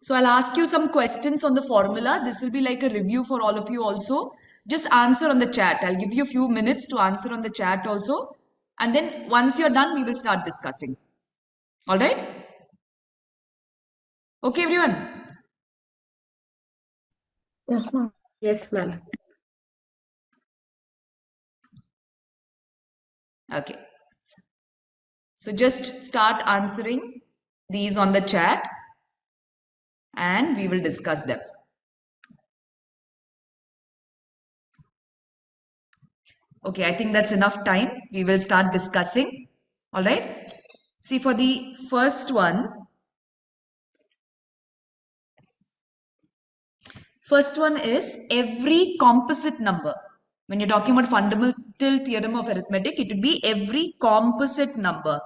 So I'll ask you some questions on the formula. This will be like a review for all of you also. Just answer on the chat. I'll give you a few minutes to answer on the chat also. And then once you're done, we will start discussing. All right? Okay, everyone? Yes, ma'am. Yes, ma'am. Okay. So just start answering these on the chat and we will discuss them. Okay, I think that's enough time. We will start discussing. All right. See, for the first one is every composite number. When you're talking about fundamental theorem of arithmetic, it would be every composite number.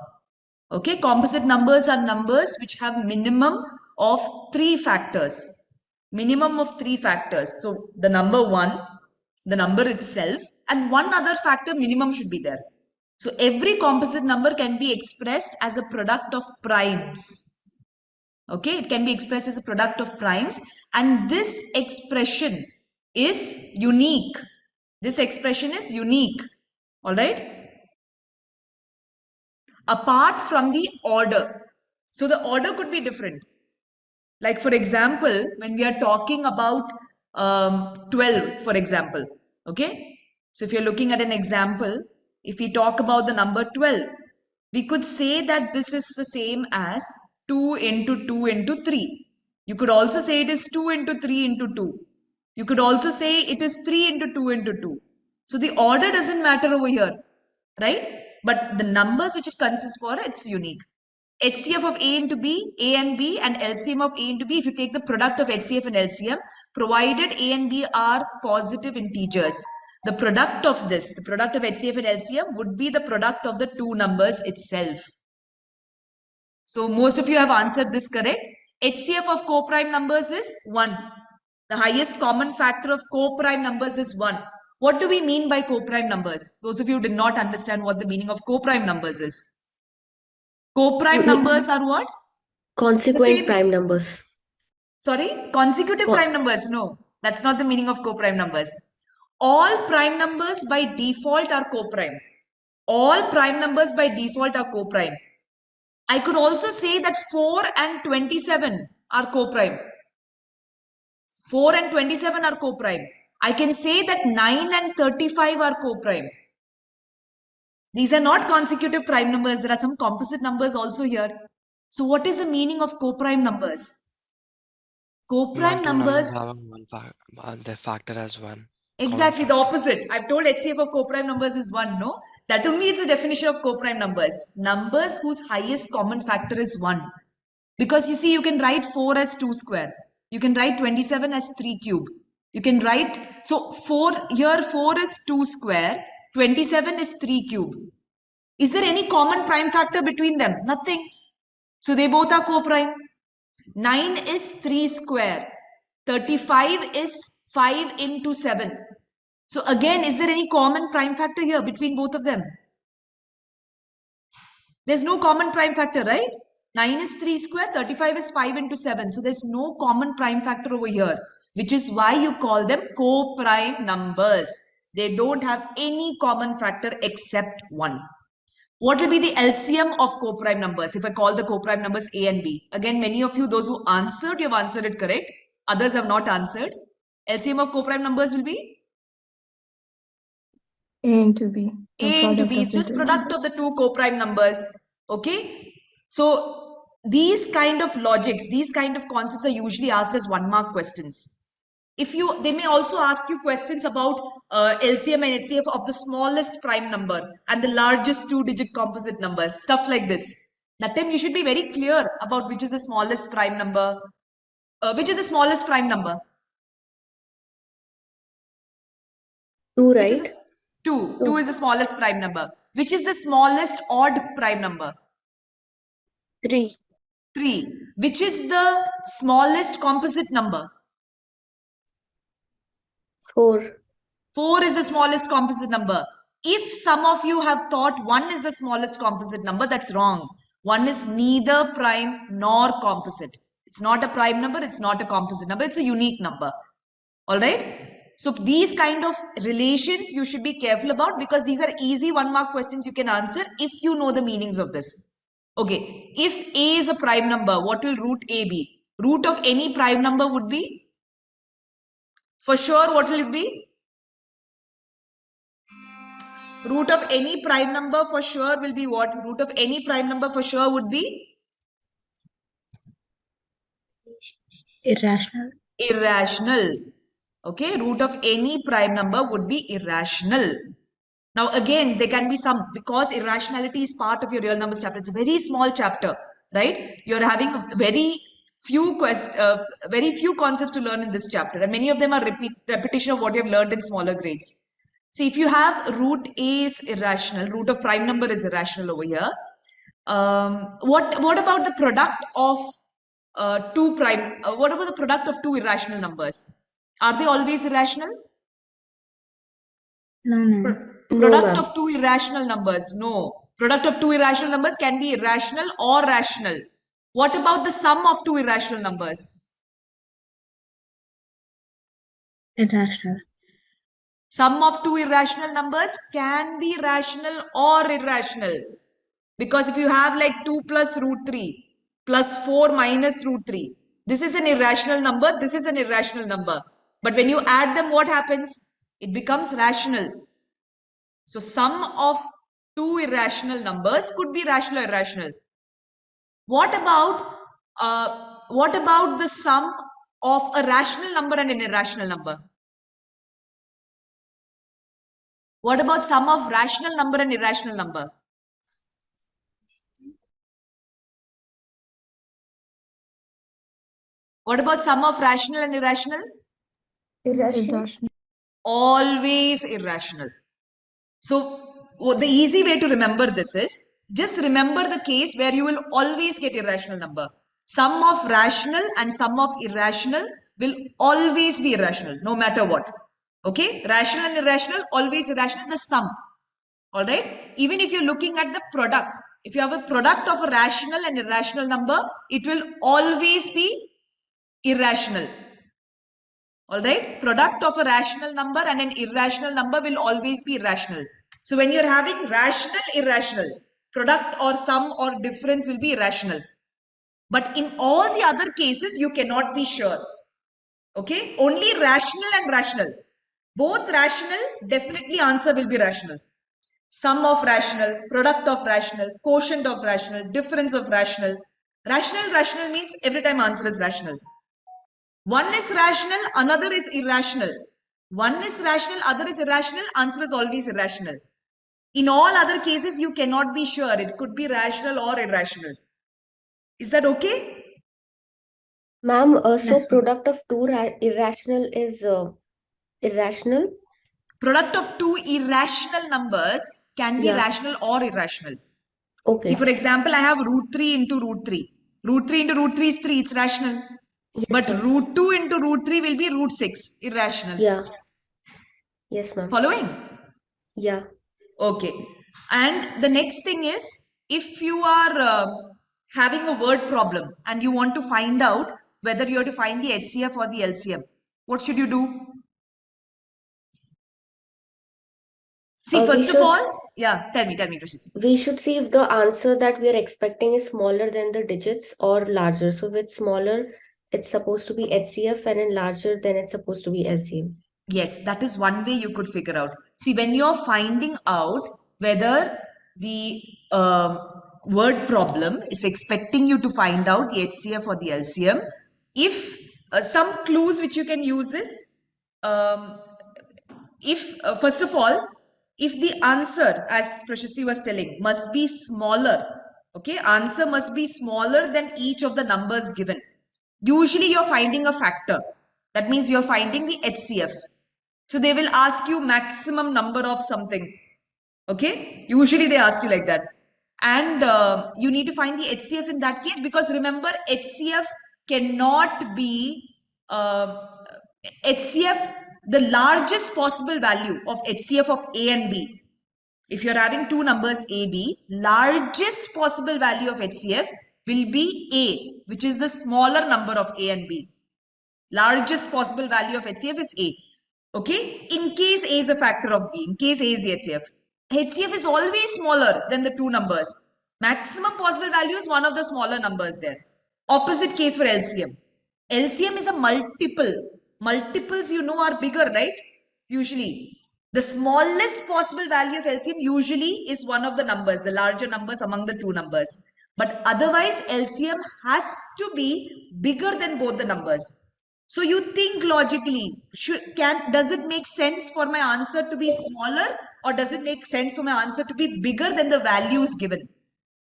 Okay, composite numbers are numbers which have minimum of 3 factors. Minimum of 3 factors. So the number 1, the number itself, and one other factor minimum should be there. So every composite number can be expressed as a product of primes. Okay, it can be expressed as a product of primes, and this expression is unique. This expression is unique. All right? Apart from the order. So the order could be different. Like for example, when we are talking about 12, for example, okay? So if you're looking at an example, if we talk about the number 12, we could say that this is the same as 2 into 2 into 3. You could also say it is 2 into 3 into 2. You could also say it is 3 into 2 into 2. So the order doesn't matter over here, right? But the numbers which it consists for, it's unique. HCF of A into B, A and B, and LCM of A into B, if you take the product of HCF and LCM, provided A and B are positive integers, the product of this, the product of HCF and LCM would be the product of the two numbers itself. So most of you have answered this correct. HCF of co-prime numbers is 1. The highest common factor of co-prime numbers is 1. What do we mean by co-prime numbers? Those of you who did not understand what the meaning of co-prime numbers is. Co-prime numbers are what? Consequent prime numbers. Sorry? Consecutive prime numbers. No, that's not the meaning of co-prime numbers. All prime numbers by default are co-prime. All prime numbers by default are co-prime. I could also say that 4 and 27 are co-prime. 4 and 27 are co-prime. I can say that 9 and 35 are co-prime. These are not consecutive prime numbers. There are some composite numbers also here. So what is the meaning of co-prime numbers? Co-prime numbers having the factor as 1. Exactly the opposite. I've told HCF of co-prime numbers is 1, no? That only is the definition of co-prime numbers. Numbers whose highest common factor is 1. Because you see, you can write 4 as 2 square. You can write 27 as 3 cube. You can write, so 4 is 2 square, 27 is 3 cube. Is there any common prime factor between them? Nothing. So they both are co-prime. 9 is 3 square. 35 is 5 into 7. So again, is there any common prime factor here between both of them? There's no common prime factor, right? 9 is 3 square, 35 is 5 into 7. So there's no common prime factor over here, which is why you call them co-prime numbers. They don't have any common factor except 1. What will be the LCM of co-prime numbers if I call the co-prime numbers A and B? Again, many of you, those who answered, you have answered it correct. Others have not answered. LCM of co-prime numbers will be? A into B. A into B. It's just product of the two co-prime numbers. Okay. So these kind of logics, these kind of concepts are usually asked as 1-mark questions. They may also ask you questions about LCM and HCF of the smallest prime number and the largest 2-digit composite numbers, stuff like this. That time you should be very clear about which is the smallest prime number. Which is the smallest prime number? 2, right? 2. 2 is the smallest prime number. Which is the smallest odd prime number? 3. 3. Which is the smallest composite number? 4. 4 is the smallest composite number. If some of you have thought 1 is the smallest composite number, that's wrong. 1 is neither prime nor composite. It's not a prime number, it's not a composite number, it's a unique number. All right? So these kind of relations you should be careful about, because these are easy 1-mark questions you can answer if you know the meanings of this. Okay, if A is a prime number, what will root A be? Root of any prime number would be? For sure, what will it be? Root of any prime number for sure will be what? Root of any prime number for sure would be? Irrational. Irrational. Okay, root of any prime number would be irrational. Now again, there can be some, because irrationality is part of your real numbers chapter. It's a very small chapter, right? You're having very few concepts to learn in this chapter, and many of them are repetition of what you have learned in smaller grades. See, if you have root A is irrational, root of prime number is irrational over here. What about the product of what about the product of two irrational numbers? Are they always irrational? No, no. No, Product ma'am. of two irrational numbers? No. Product of two irrational numbers can be irrational or rational. What about the sum of two irrational numbers? Irrational. Sum of two irrational numbers can be rational or irrational. Because if you have like 2 plus root 3 plus 4 minus root 3, this is an irrational number, this is an irrational number. But when you add them, what happens? It becomes rational. So sum of two irrational numbers could be rational or irrational. What about the sum of a rational number and an irrational number? What about sum of rational number and irrational number? What about sum of rational and irrational? Irrational. Always irrational. So the easy way to remember this is, just remember the case where you will always get irrational number. Sum of rational and sum of irrational will always be irrational, no matter what. Okay? Rational and irrational, always irrational, the sum. Alright? Even if you're looking at the product, if you have a product of a rational and irrational number, it will always be irrational. Alright? Product of a rational number and an irrational number will always be irrational. So when you're having rational, irrational, product or sum or difference will be irrational. But in all the other cases, you cannot be sure. Okay? Only rational and rational. Both rational, definitely answer will be rational. Sum of rational, product of rational, quotient of rational, difference of rational. Rational means every time answer is rational. One is rational, another is irrational. One is rational, other is irrational, answer is always irrational. In all other cases, you cannot be sure. It could be rational or irrational. Is that okay? Ma'am, so Yes, ma'am. product of two irrational is irrational? Product of two irrational numbers can be Yeah. rational or irrational. Okay. See, for example, I have root 3 into root 3. Root 3 into root 3 is 3, it's rational. Yes, But ma'am. root 2 into root 3 will be root 6, irrational. Yeah. Yes, ma'am. Following? Yeah. Okay. And the next thing is, if you are having a word problem and you want to find out whether you have to find the HCF or the LCM, what should you do? See, first of all, yeah, tell me, Prashasti. We should see if the answer that we are expecting is smaller than the digits or larger. So if it's smaller, it's supposed to be HCF, and in larger, then it's supposed to be LCM. Yes, that is one way you could figure out. See, when you're finding out whether the word problem is expecting you to find out the HCF or the LCM, if some clues which you can use is, if first of all, if the answer, as Prashasti was telling, must be smaller, okay, answer must be smaller than each of the numbers given. Usually you're finding a factor. That means you're finding the HCF. So they will ask you maximum number of something. Okay? Usually they ask you like that. And you need to find the HCF in that case, because remember, HCF cannot be HCF, the largest possible value of HCF of A and B. If you're having two numbers A, B, largest possible value of HCF will be A, which is the smaller number of A and B. Largest possible value of HCF is A. Okay? In case A is a factor of B, in case A is the HCF. HCF is always smaller than the two numbers. Maximum possible value is one of the smaller numbers there. Opposite case for LCM. LCM is a multiple. Multiples, you know, are bigger, right? Usually. The smallest possible value of LCM usually is one of the numbers, the larger numbers among the two numbers. But otherwise, LCM has to be bigger than both the numbers. So you think logically, does it make sense for my answer to be smaller, or does it make sense for my answer to be bigger than the values given?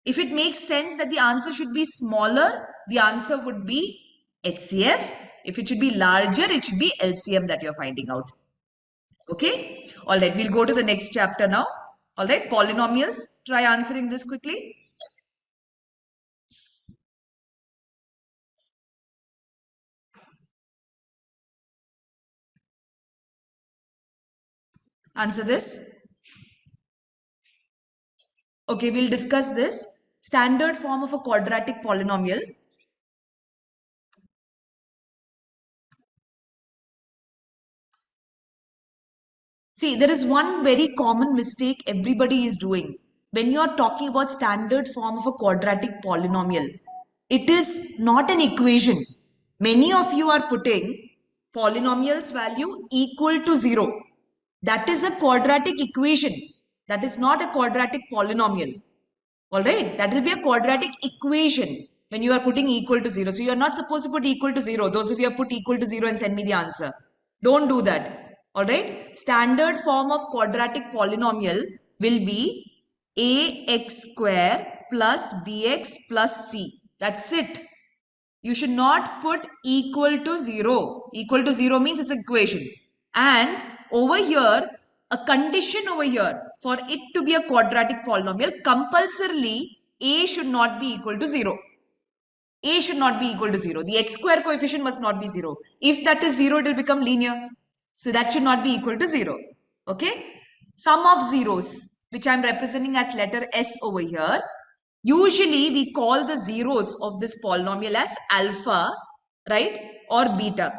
If it makes sense that the answer should be smaller, the answer would be HCF. If it should be larger, it should be LCM that you're finding out. Okay? All right, we'll go to the next chapter now. All right, polynomials. Try answering this quickly. Answer this. Okay, we'll discuss this. Standard form of a quadratic polynomial. See, there is one very common mistake everybody is doing. When you are talking about standard form of a quadratic polynomial, it is not an equation. Many of you are putting polynomial's value equal to 0. That is a quadratic equation. That is not a quadratic polynomial. Alright, that will be a quadratic equation when you are putting equal to 0. So you are not supposed to put equal to 0. Those of you have put equal to 0 and send me the answer. Don't do that. Alright, standard form of quadratic polynomial will be ax square plus bx plus c. That's it. You should not put equal to 0. Equal to 0 means it's an equation. And over here, a condition over here for it to be a quadratic polynomial, compulsorily a should not be equal to 0. A should not be equal to 0. The x square coefficient must not be 0. If that is 0, it will become linear. So that should not be equal to 0. Okay? Sum of zeros, which I am representing as letter S over here. Usually, we call the zeros of this polynomial as alpha, right? Or beta.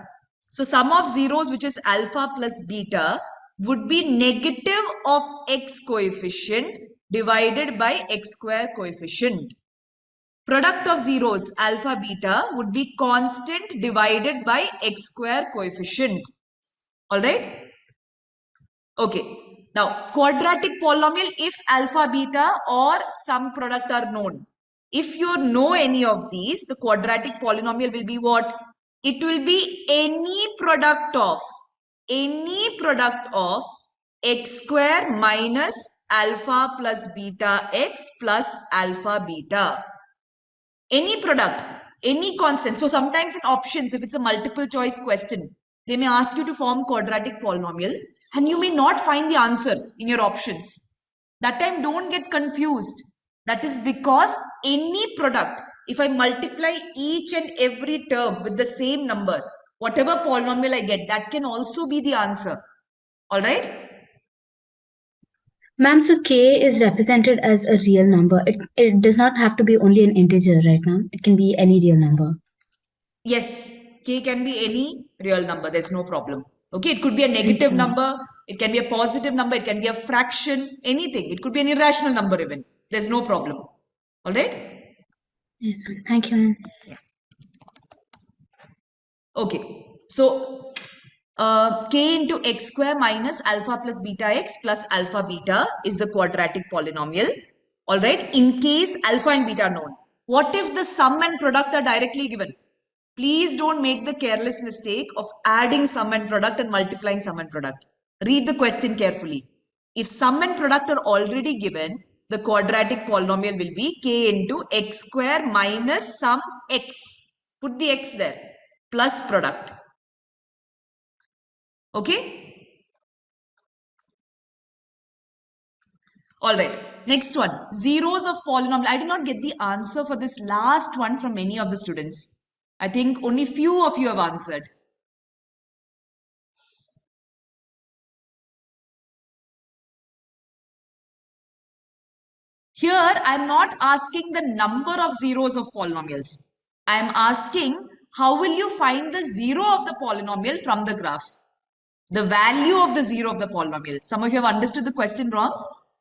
So, sum of zeros, which is alpha plus beta, would be negative of x coefficient divided by x square coefficient. Product of zeros, alpha, beta, would be constant divided by x square coefficient. Alright? Okay. Now, quadratic polynomial, if alpha, beta or some product are known. If you know any of these, the quadratic polynomial will be what? It will be any product of x square minus alpha plus beta x plus alpha beta. Any product, any constant. So sometimes in options, if it's a multiple choice question, they may ask you to form quadratic polynomial and you may not find the answer in your options. That time don't get confused. That is because any product, if I multiply each and every term with the same number, whatever polynomial I get, that can also be the answer. Alright? Ma'am, so k is represented as a real number. It does not have to be only an integer right now. It can be any real number. Yes, k can be any real number. There's no problem. Okay, it could be a negative number. It can be a positive number. It can be a fraction. Anything. It could be an irrational number even. There's no problem. All right? Yes, ma'am. Thank you, ma'am. Okay. So, k into x square minus alpha plus beta x plus alpha beta is the quadratic polynomial. All right? In case alpha and beta are known. What if the sum and product are directly given? Please don't make the careless mistake of adding sum and product and multiplying sum and product. Read the question carefully. If sum and product are already given, the quadratic polynomial will be k into x square minus some x. Put the x there. Plus product. Okay? Alright. Next one. Zeros of polynomial. I did not get the answer for this last one from many of the students. I think only few of you have answered. Here, I'm not asking the number of zeros of polynomials. I'm asking how will you find the zero of the polynomial from the graph? The value of the zero of the polynomial. Some of you have understood the question wrong.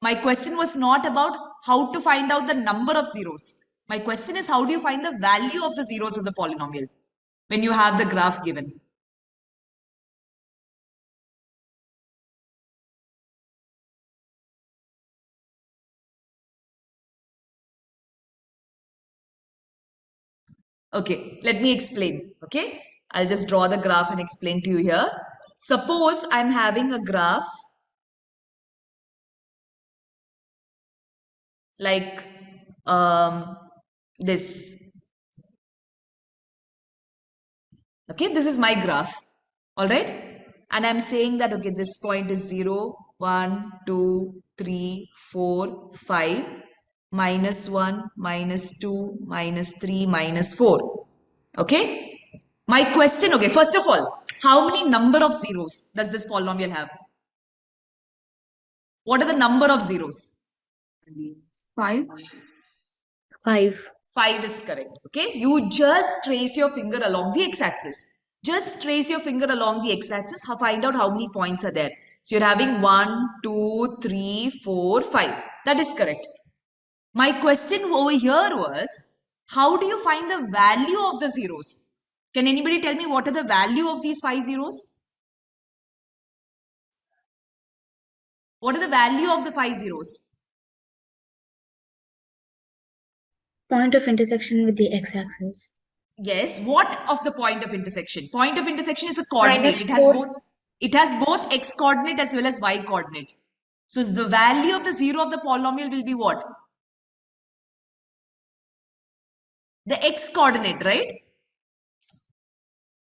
My question was not about how to find out the number of zeros. My question is how do you find the value of the zeros of the polynomial when you have the graph given? Okay, let me explain. Okay, I'll just draw the graph and explain to you here. Suppose I'm having a graph like this. Okay, this is my graph. All right, and I'm saying that okay, this point is 0, 1, 2, 3, 4, 5, minus 1, minus 2, minus 3, minus 4. Okay. My question, okay, first of all, how many number of zeros does this polynomial have? What are the number of zeros? 5. 5. 5 is correct. Okay. You just trace your finger along the x-axis. Just trace your finger along the x-axis. Find out how many points are there. So you're having 1, 2, 3, 4, 5. That is correct. My question over here was, how do you find the value of the zeros? Can anybody tell me what are the value of these 5 zeros? What are the value of the 5 zeros? Point of intersection with the x-axis. Yes, what of the point of intersection? Point of intersection is a coordinate. -4. It has both x coordinate as well as y coordinate. So the value of the zero of the polynomial will be what? The x coordinate, right?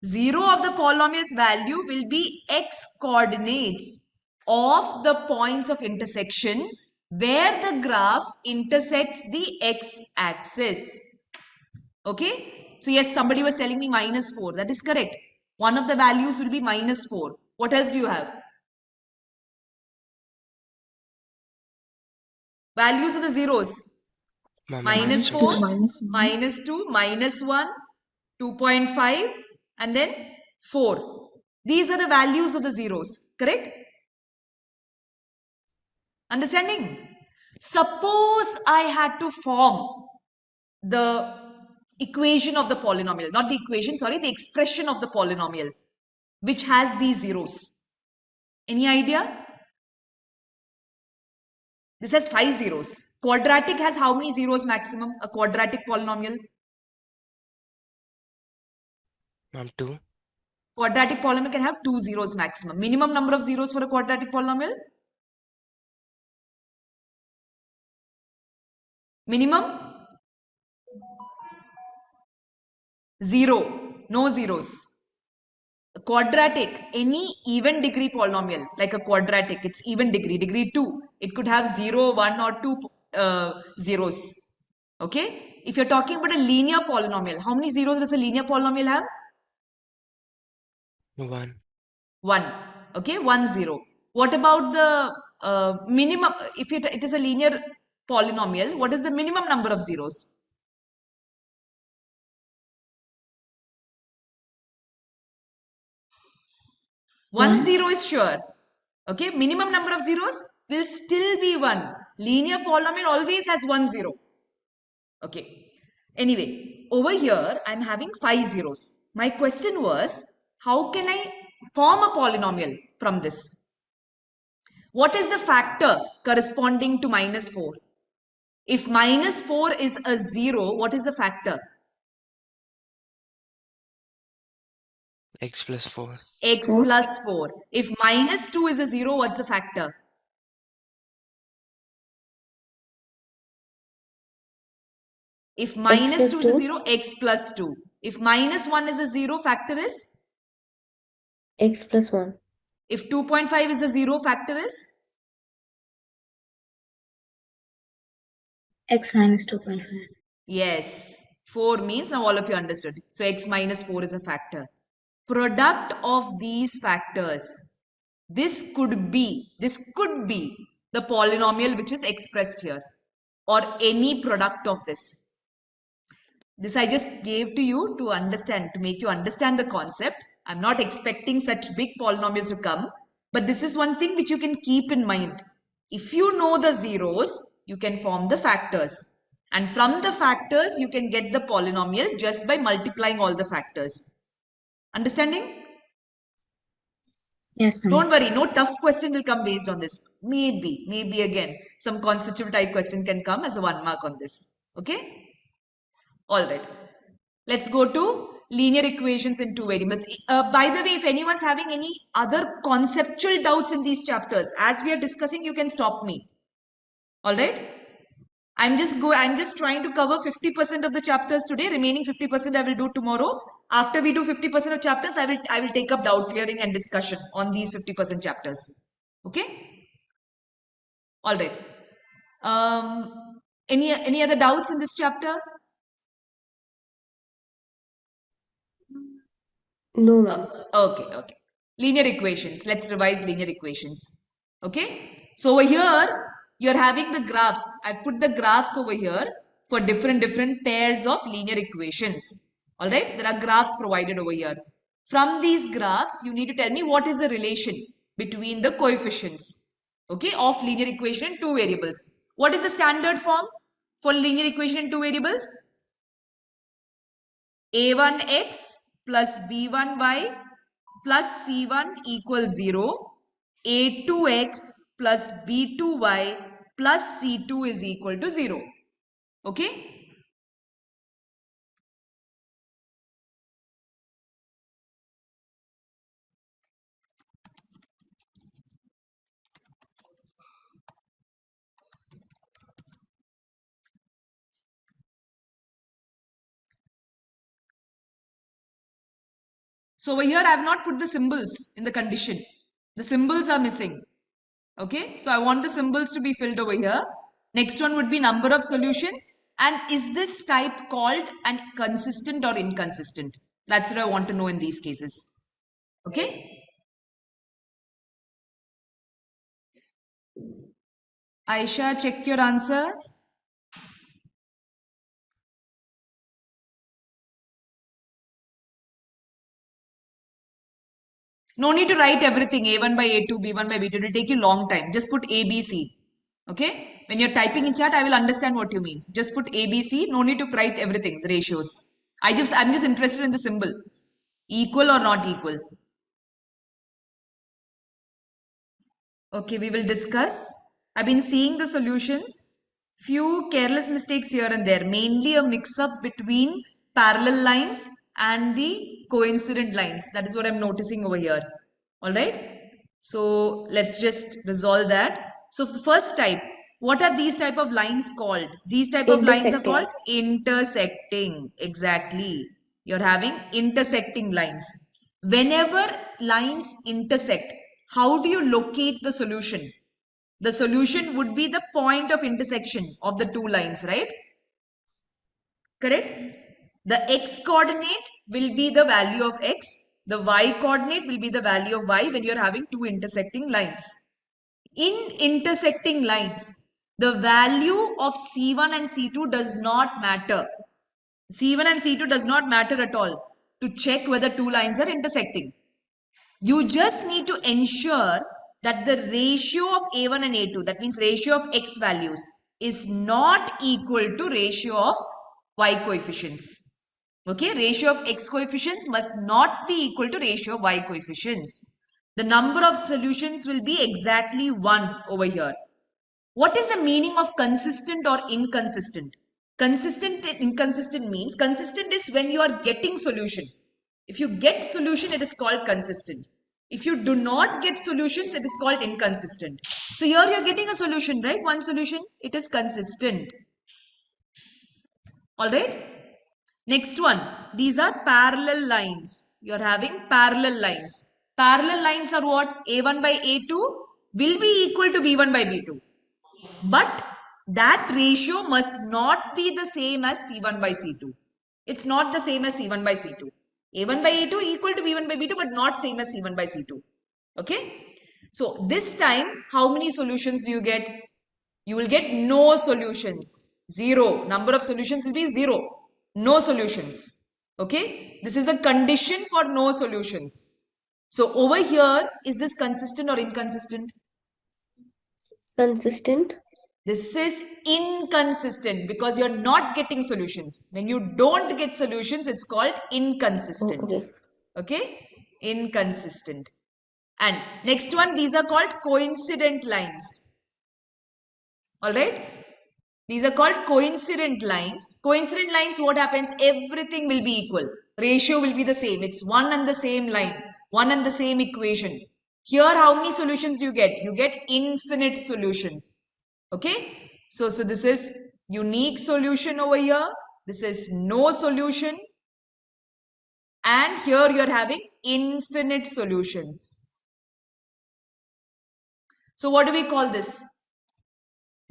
Zero of the polynomial's value will be x coordinates of the points of intersection where the graph intersects the x axis. Okay. So yes, somebody was telling me -4. That is correct. One of the values will be -4. What else do you have? Values of the zeros. -4, -2, -1, 2.5, and then 4. These are the values of the zeros. Correct? Understanding? Suppose I had to form the equation of the polynomial, not the equation, sorry, the expression of the polynomial, which has these zeros. Any idea? This has 5 zeros. Quadratic has how many zeros maximum? A quadratic polynomial? 2. Quadratic polynomial can have 2 zeros maximum. Minimum number of zeros for a quadratic polynomial? Minimum? 0. No zeros. A quadratic, any even degree polynomial, like a quadratic, it's even degree, degree 2. It could have 0, 1 or 2 zeros. Okay? If you're talking about a linear polynomial, how many zeros does a linear polynomial have? 1. 1. Okay, 1, 0. What about the minimum? If it is a linear polynomial, what is the minimum number of zeros? One 0 is sure. Okay, minimum number of zeros will still be 1. Linear polynomial always has 1 0. Okay. Anyway, over here, I'm having 5 zeros. My question was, how can I form a polynomial from this? What is the factor corresponding to -4? If -4 is a 0, what is the factor? X plus 4. X plus 4. If -2 is a 0, what's the factor? If -2 is a 0, x plus 2. If -1 is a 0, factor is? X plus 1. If 2.5 is a 0, factor is? X minus 2.5. Yes. 4 means, now all of you understood. So x minus 4 is a factor. Product of these factors. This could be the polynomial which is expressed here. or any product of this. This I just gave to you to understand, to make you understand the concept. I'm not expecting such big polynomials to come, but this is one thing which you can keep in mind. If you know the zeros, you can form the factors. And from the factors, you can get the polynomial just by multiplying all the factors. Understanding? Yes, ma'am. Don't worry, no tough question will come based on this. Maybe again, some constitutive type question can come as a 1 mark on this. Okay? All right. Let's go to linear equations in two variables. By the way, if anyone's having any other conceptual doubts in these chapters, as we are discussing, you can stop me. All right? I'm just trying to cover 50% of the chapters today. Remaining 50% I will do tomorrow. After we do 50% of chapters, I will take up doubt clearing and discussion on these 50% chapters. Okay? All right. Any other doubts in this chapter? No, ma'am. Okay. Linear equations. Let's revise linear equations. Okay. So over here, you're having the graphs. I've put the graphs over here for different pairs of linear equations. All right. There are graphs provided over here. From these graphs, you need to tell me what is the relation between the coefficients, okay, of linear equation in two variables. What is the standard form for linear equation in two variables? A1x plus B1y plus C1 equals 0. A2x plus B2y plus C2 is equal to 0. Okay? So over here I have not put the symbols in the condition. The symbols are missing. Okay, so I want the symbols to be filled over here. Next one would be number of solutions. And is this type called an consistent or inconsistent? That's what I want to know in these cases. Okay. Aisha, check your answer. No need to write everything A1 by A2, B1 by B2. It will take you long time. Just put A, B, C. Okay. When you're typing in chat, I will understand what you mean. Just put A, B, C. No need to write everything, the ratios. I'm just interested in the symbol. Equal or not equal. Okay, we will discuss. I've been seeing the solutions. Few careless mistakes here and there. Mainly a mix-up between parallel lines and the coincident lines. That is what I'm noticing over here. All right. So let's just resolve that. So the first type, what are these type of lines called? These type of lines are called intersecting. Exactly. You're having intersecting lines. Whenever lines intersect, how do you locate the solution? The solution would be the point of intersection of the two lines, right? Correct? The x coordinate will be the value of x. The y coordinate will be the value of y when you're having two intersecting lines. In intersecting lines, the value of C1 and C2 does not matter. C1 and C2 does not matter at all to check whether two lines are intersecting. You just need to ensure that the ratio of A1 and A2, that means ratio of x values, is not equal to ratio of y coefficients. Okay, ratio of x coefficients must not be equal to ratio of y coefficients. The number of solutions will be exactly 1 over here. What is the meaning of consistent or inconsistent? Consistent and inconsistent means, consistent is when you are getting solution. If you get solution, it is called consistent. If you do not get solutions, it is called inconsistent. So here you are getting a solution, right? One solution, it is consistent. All right. Next one, these are parallel lines. You are having parallel lines. Parallel lines are what? A1 by A2 will be equal to B1 by B2. But that ratio must not be the same as C1 by C2. It's not the same as C1 by C2. A1 by A2 equal to B1 by B2 but not same as C1 by C2. Okay. So this time, how many solutions do you get? You will get no solutions. 0. Number of solutions will be 0. No solutions. Okay? This is the condition for no solutions. So over here, is this consistent or inconsistent? Consistent. This is inconsistent because you're not getting solutions. When you don't get solutions, it's called inconsistent. Okay. Okay? Inconsistent. And next one, these are called coincident lines. Alright? These are called coincident lines. Coincident lines, what happens? Everything will be equal. Ratio will be the same. It's one and the same line. One and the same equation. Here, how many solutions do you get? You get infinite solutions. Okay? So this is unique solution over here. This is no solution. And here you're having infinite solutions. So what do we call this?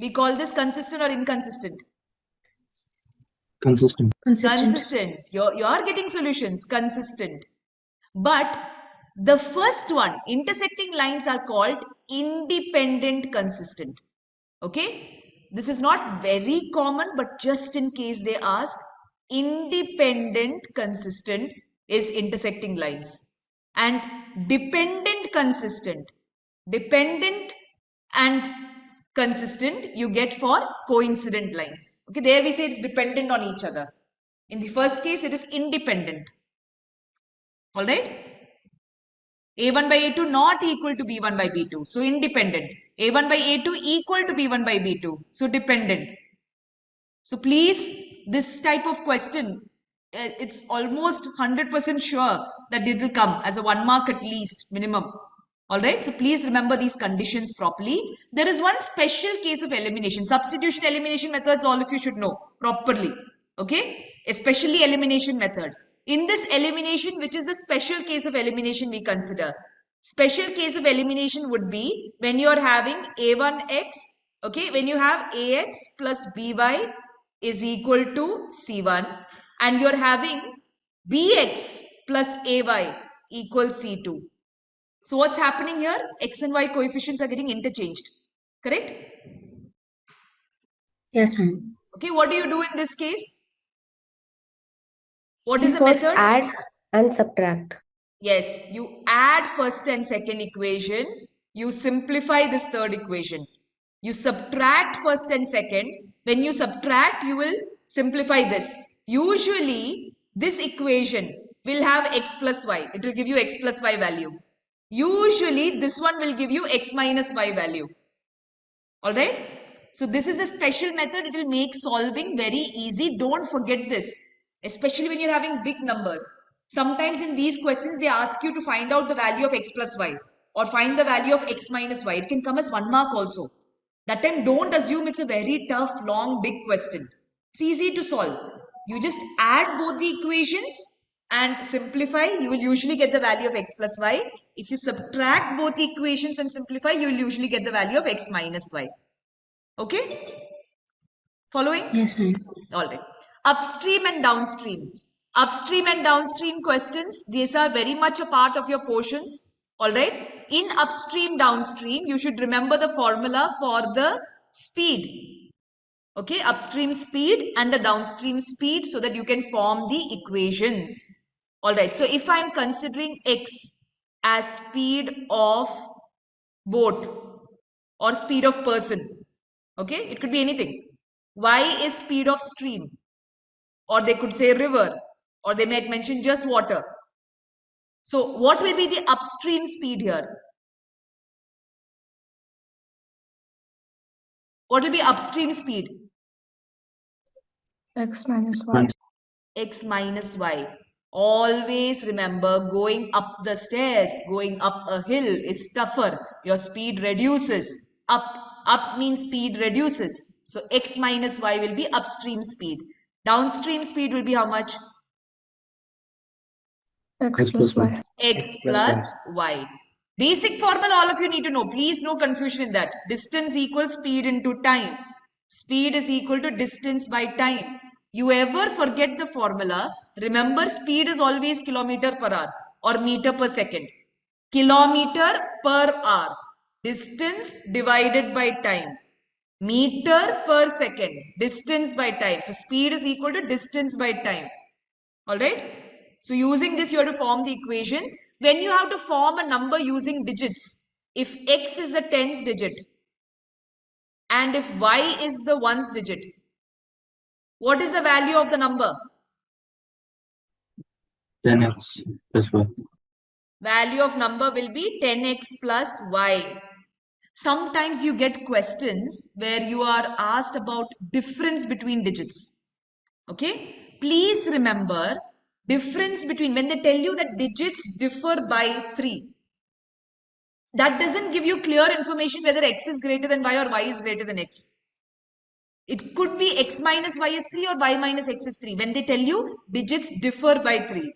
We call this consistent or inconsistent? Consistent. Consistent. You're getting solutions. Consistent. But the first one, intersecting lines are called independent consistent. Okay? This is not very common, but just in case they ask, independent consistent is intersecting lines. And dependent consistent. Dependent and consistent you get for coincident lines. Okay, there we say it's dependent on each other. In the first case, it is independent. All right? A1 by A2 not equal to B1 by B2. So independent. A1 by A2 equal to B1 by B2. So dependent. So please, this type of question, it's almost 100% sure that it will come as a 1 mark at least minimum. Alright, so please remember these conditions properly. There is one special case of elimination. Substitution elimination methods all of you should know properly. Okay, especially elimination method. In this elimination, which is the special case of elimination we consider. Special case of elimination would be when you are having a1x, okay, when you have ax plus by is equal to c1 and you are having bx plus ay equals c2. So what's happening here? X and y coefficients are getting interchanged. Correct? Yes, ma'am. Okay, what do you do in this case? What We is the first method? add and subtract. Yes, you add first and second equation. You simplify this third equation. You subtract first and second. When you subtract, you will simplify this. Usually, this equation will have x plus y. It will give you x plus y value. Usually, this one will give you x minus y value. Alright? So, this is a special method. It will make solving very easy. Don't forget this. Especially when you're having big numbers. Sometimes in these questions, they ask you to find out the value of x plus y. Or find the value of x minus y. It can come as 1 mark also. That time, don't assume it's a very tough, long, big question. It's easy to solve. You just add both the equations and simplify, you will usually get the value of x plus y. If you subtract both the equations and simplify, you will usually get the value of x minus y. Okay? Following? Yes, ma'am. All right. Upstream and downstream. Upstream and downstream questions, these are very much a part of your portions. All right. In upstream, downstream, you should remember the formula for the speed. Okay, upstream speed and the downstream speed so that you can form the equations. All right, so if I'm considering x as speed of boat or speed of person, okay, it could be anything. Y is speed of stream, or they could say river, or they might mention just water. So what will be the upstream speed here? What will be upstream speed? X minus y. X minus y. Always remember, going up the stairs, going up a hill is tougher. Your speed reduces. Up means speed reduces. So x minus y will be upstream speed. Downstream speed will be how much? X plus y. X plus y. Basic formula all of you need to know. Please, no confusion in that. Distance equals speed into time. Speed is equal to distance by time. You ever forget the formula, remember speed is always kilometer per hour or meter per second. Kilometer per hour. Distance divided by time. meter per second, distance by time. So speed is equal to distance by time. All right. So using this, you have to form the equations. When you have to form a number using digits, if x is the tens digit and if y is the ones digit, what is the value of the number? 10x plus y. Value of number will be 10x plus y. Sometimes you get questions where you are asked about difference between digits. Okay. Please remember difference between, when they tell you that digits differ by 3, that doesn't give you clear information whether x is greater than y or y is greater than x. It could be x minus y is 3 or y minus x is 3 when they tell you digits differ by 3.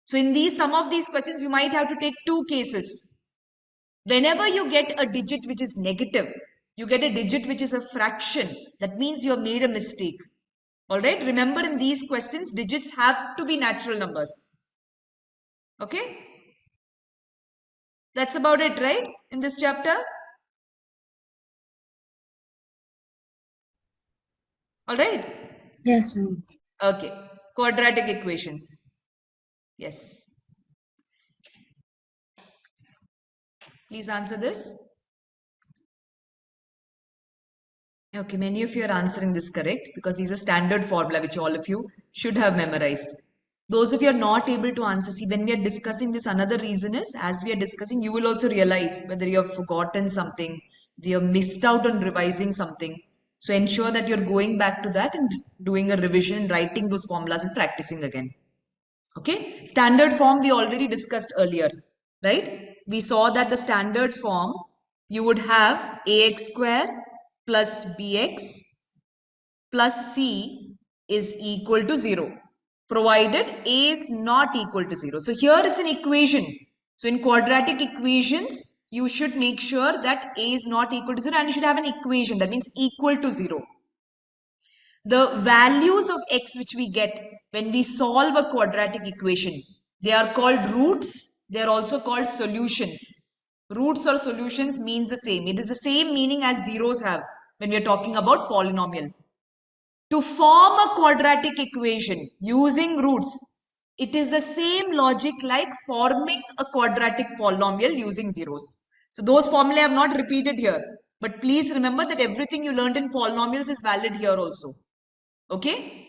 So in some of these questions, you might have to take two cases. Whenever you get a digit which is negative, you get a digit which is a fraction, that means you have made a mistake. All right. Remember, in these questions, digits have to be natural numbers. Okay. That's about it, right? In this chapter. All right. Yes, ma'am. Okay. Quadratic equations. Yes. Please answer this. Okay, many of you are answering this correct because these are standard formula which all of you should have memorized. Those of you are not able to answer, see, when we are discussing this, another reason is, as we are discussing, you will also realize whether you have forgotten something, you have missed out on revising something. So ensure that you're going back to that and doing a revision, writing those formulas and practicing again. Okay, standard form we already discussed earlier, right? We saw that the standard form, you would have ax square plus bx plus c is equal to 0, provided a is not equal to 0. So here it's an equation. So in quadratic equations, you should make sure that a is not equal to 0 and you should have an equation that means equal to 0. The values of x which we get when we solve a quadratic equation, they are called roots. They are also called solutions. Roots or solutions means the same. It is the same meaning as zeros have when we are talking about polynomial. To form a quadratic equation using roots, it is the same logic like forming a quadratic polynomial using zeros. So those formulae I have not repeated here. But please remember that everything you learned in polynomials is valid here also. Okay.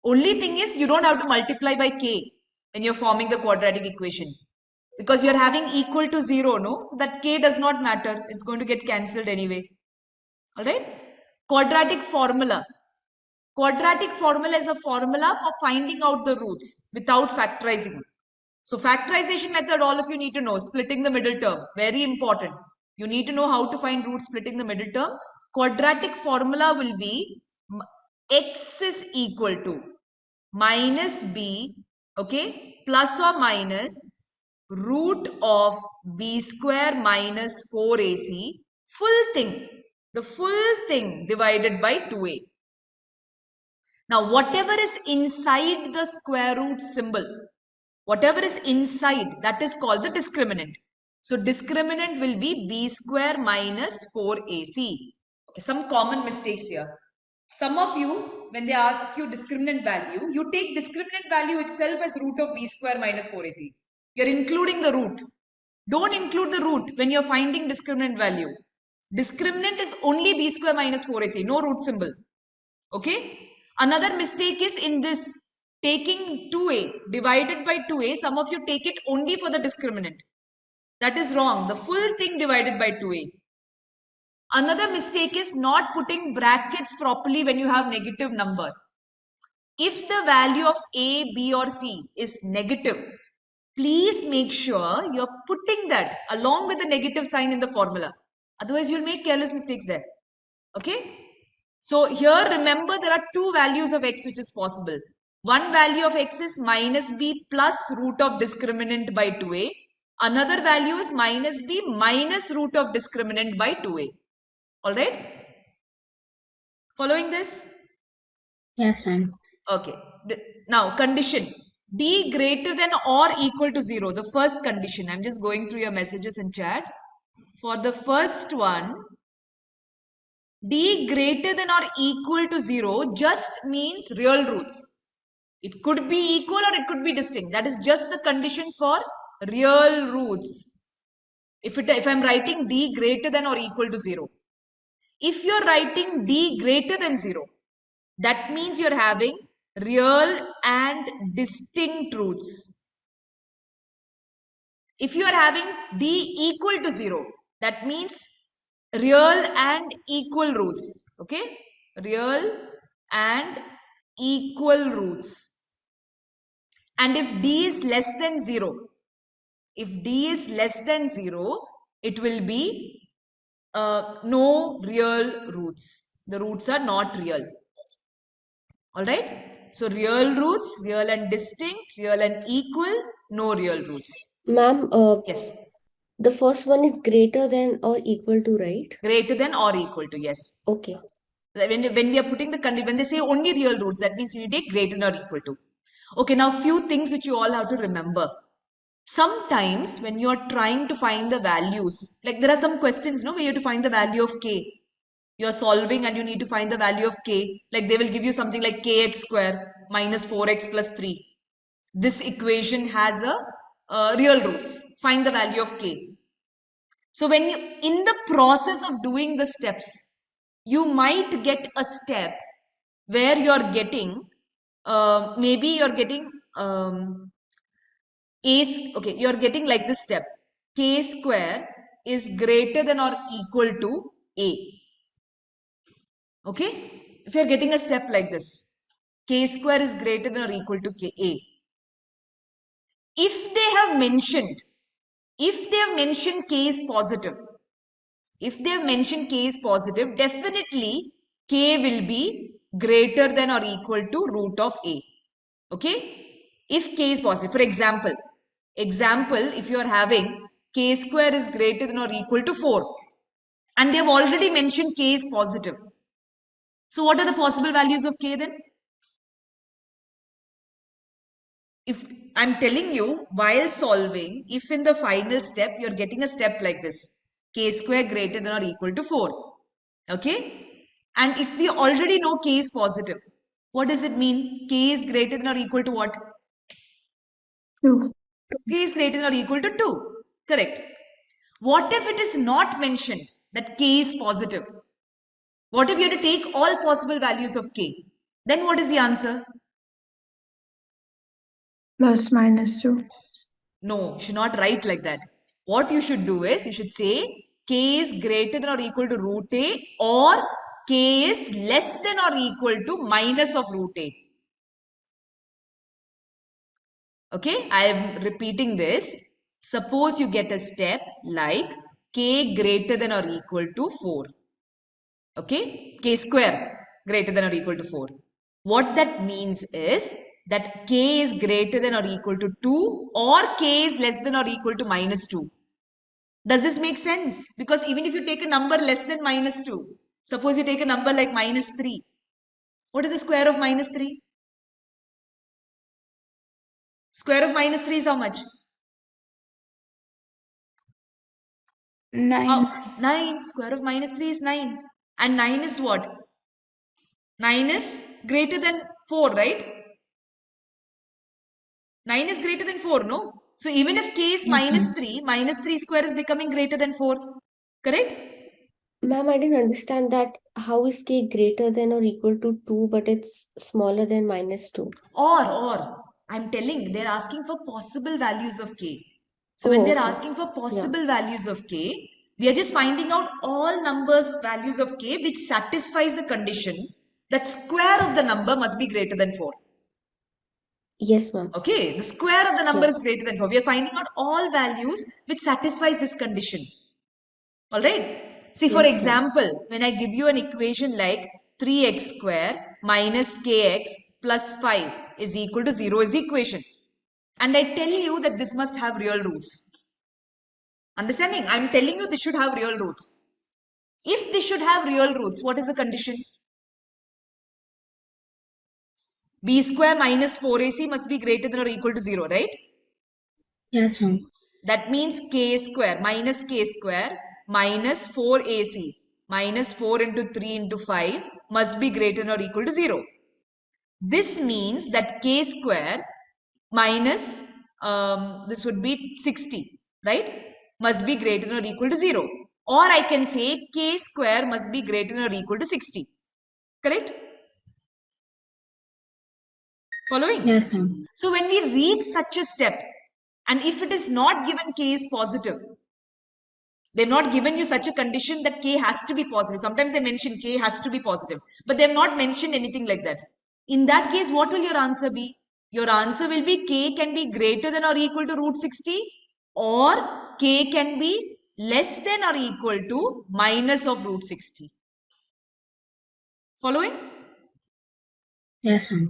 Only thing is you don't have to multiply by k when you're forming the quadratic equation because you're having equal to 0, no? So that k does not matter. It's going to get cancelled anyway. All right. Quadratic formula. Quadratic formula is a formula for finding out the roots without factorizing. So factorization method, all of you need to know. Splitting the middle term, very important. You need to know how to find roots splitting the middle term. Quadratic formula will be x is equal to minus b, okay, plus or minus root of b square minus 4ac, full thing, the full thing divided by 2a. Now, whatever is inside the square root symbol, whatever is inside, that is called the discriminant. So, discriminant will be b square minus 4ac. Okay, some common mistakes here. Some of you, when they ask you discriminant value, you take discriminant value itself as root of b square minus 4ac. You're including the root. Don't include the root when you're finding discriminant value. Discriminant is only b square minus 4ac, no root symbol. Okay. Another mistake is in this, taking 2a divided by 2a, some of you take it only for the discriminant. That is wrong. The full thing divided by 2a. Another mistake is not putting brackets properly when you have negative number. If the value of a, b or c is negative, please make sure you're putting that along with the negative sign in the formula. Otherwise, you'll make careless mistakes there. Okay. So here remember there are two values of x which is possible. One value of x is minus b plus root of discriminant by 2a. Another value is minus b minus root of discriminant by 2a. Alright? Following this? Yes, ma'am. Okay. Now condition. D greater than or equal to 0. The first condition. I'm just going through your messages in chat. For the first one, D greater than or equal to 0 just means real roots. It could be equal or it could be distinct. That is just the condition for real roots. If I'm writing D greater than or equal to 0. If you're writing D greater than 0, that means you're having real and distinct roots. If you are having D equal to 0, that means real and equal roots. Okay? Real and equal roots. And if D is less than 0, if D is less than 0, it will be no real roots. The roots are not real. Alright? So real roots, real and distinct, real and equal, no real roots. Ma'am, Yes. the first one is greater than or equal to, right? Greater than or equal to, yes. Okay. When we are putting the condition, when they say only real roots, that means you take greater than or equal to. Okay, now few things which you all have to remember. Sometimes when you're trying to find the values, like there are some questions, no, where you have to find the value of k. You're solving and you need to find the value of k. Like they will give you something like kx square minus 4x plus 3. This equation has a real roots. Find the value of k. So when you, in the process of doing the steps, you might get a step where you're getting, maybe you're getting okay, you're getting like this step. K square is greater than or equal to A. Okay? If you're getting a step like this, K square is greater than or equal to A. If they have mentioned K is positive, if they have mentioned K is positive, definitely K will be greater than or equal to root of A. Okay? If K is positive, for example, if you are having K square is greater than or equal to 4 and they have already mentioned K is positive. So what are the possible values of K then? If I'm telling you while solving, if in the final step you're getting a step like this, K square greater than or equal to 4. Okay? And if we already know K is positive, what does it mean? K is greater than or equal to what? 2. K is greater than or equal to 2. Correct. What if it is not mentioned that K is positive? What if you have to take all possible values of K? Then what is the answer? Plus minus 2. No, you should not write like that. What you should do is, you should say K is greater than or equal to root A or K is less than or equal to minus of root A. Okay, I am repeating this. Suppose you get a step like K greater than or equal to 4. Okay, K square greater than or equal to 4. What that means is that K is greater than or equal to 2 or K is less than or equal to minus 2. Does this make sense? Because even if you take a number less than minus 2, suppose you take a number like minus 3. What is the square of minus 3? Square of minus 3 is how much? 9. 9. Square of minus 3 is 9. And 9 is what? 9 is greater than 4, right? 9 is greater than 4, no? So even if k is minus 3 square is becoming greater than 4. Correct? Ma'am, I didn't understand that. How is K greater than or equal to 2, but it's smaller than minus 2? Or, I'm telling, they're asking for possible values of k. So Oh, when they're okay. asking for possible values of k, we are just finding out all numbers values of k which satisfies the condition that square of the number must be greater than 4. Yes, ma'am. Okay, the square of the number Yeah. is greater than 4. We are finding out all values which satisfies this condition. Alright. See, for Yes, ma'am. example, when I give you an equation like 3x square minus kx plus 5 is equal to 0 is the equation. And I tell you that this must have real roots. Understanding? I'm telling you this should have real roots. If this should have real roots, what is the condition? B square minus 4ac must be greater than or equal to 0, right? Yes, ma'am. That means k square minus 4ac minus 4 into 3 into 5 must be greater than or equal to 0. This means that k square minus, this would be 60, right? Must be greater than or equal to 0. Or I can say k square must be greater than or equal to 60. Correct? Following? Yes, ma'am. So when we reach such a step, and if it is not given k is positive, they've not given you such a condition that k has to be positive. Sometimes they mention k has to be positive, but they've not mentioned anything like that. In that case, what will your answer be? Your answer will be k can be greater than or equal to root 60, or k can be less than or equal to minus of root 60. Following? Yes, ma'am.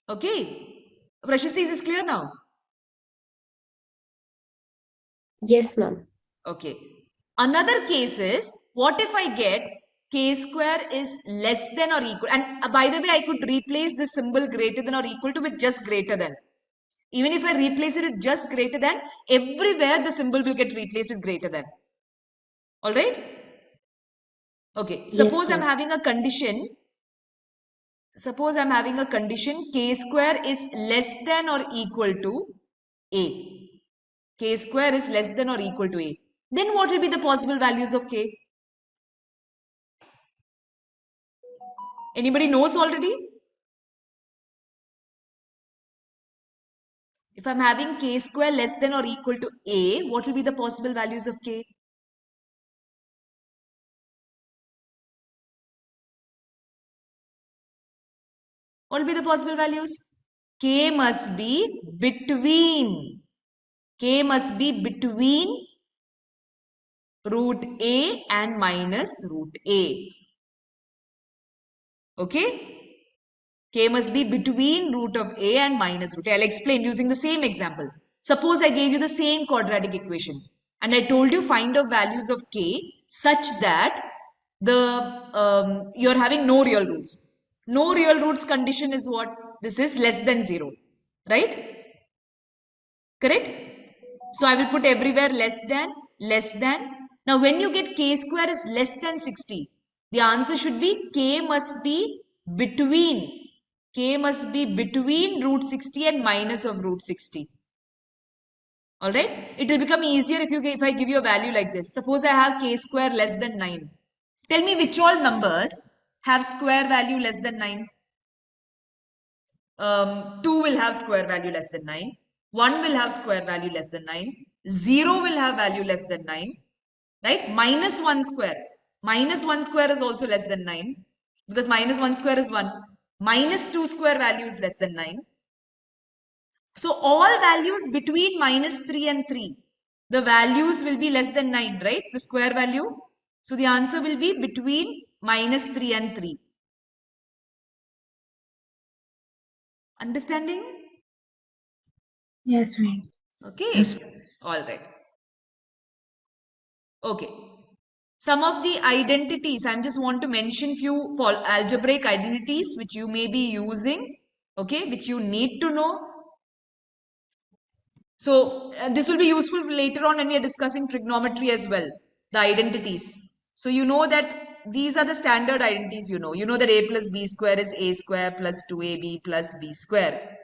Okay. Prashasti, is this clear now? Yes, ma'am. Okay. Another case is, what if I get k square is less than or equal? And by the way, I could replace the symbol greater than or equal to with just greater than. Even if I replace it with just greater than, everywhere the symbol will get replaced with greater than. All right? Okay. Suppose Yes, I'm ma'am. having a condition. Suppose I'm having a condition k square is less than or equal to a. K square is less than or equal to a. Then what will be the possible values of k? Anybody knows already? If I'm having k square less than or equal to a, what will be the possible values of k? What will be the possible values? K must be between. K must be between root a and minus root a. Okay? K must be between root of a and minus root a. I'll explain using the same example. Suppose I gave you the same quadratic equation and I told you find the values of k such that you're having no real roots. No real roots condition is what? This is less than 0. Right? Correct? So I will put everywhere less than, less than. Now when you get k square is less than 60, the answer should be k must be between. K must be between root 60 and minus of root 60. Alright? It will become easier if I give you a value like this. Suppose I have k square less than 9. Tell me which all numbers have square value less than 9. 2 will have square value less than 9. 1 will have square value less than 9. 0 will have value less than 9. Right? Minus 1 square. Minus 1 square is also less than 9. Because minus 1 square is 1. Minus 2 square value is less than 9. So all values between minus 3 and 3, the values will be less than 9, right? The square value. So the answer will be between minus 3 and 3. Understanding? Yes, ma'am. Okay. All right. Okay. Some of the identities, I just want to mention few algebraic identities which you may be using, okay, which you need to know. So this will be useful later on when we are discussing trigonometry as well, the identities. So you know that these are the standard identities you know. You know that a plus b square is a square plus 2ab plus b square.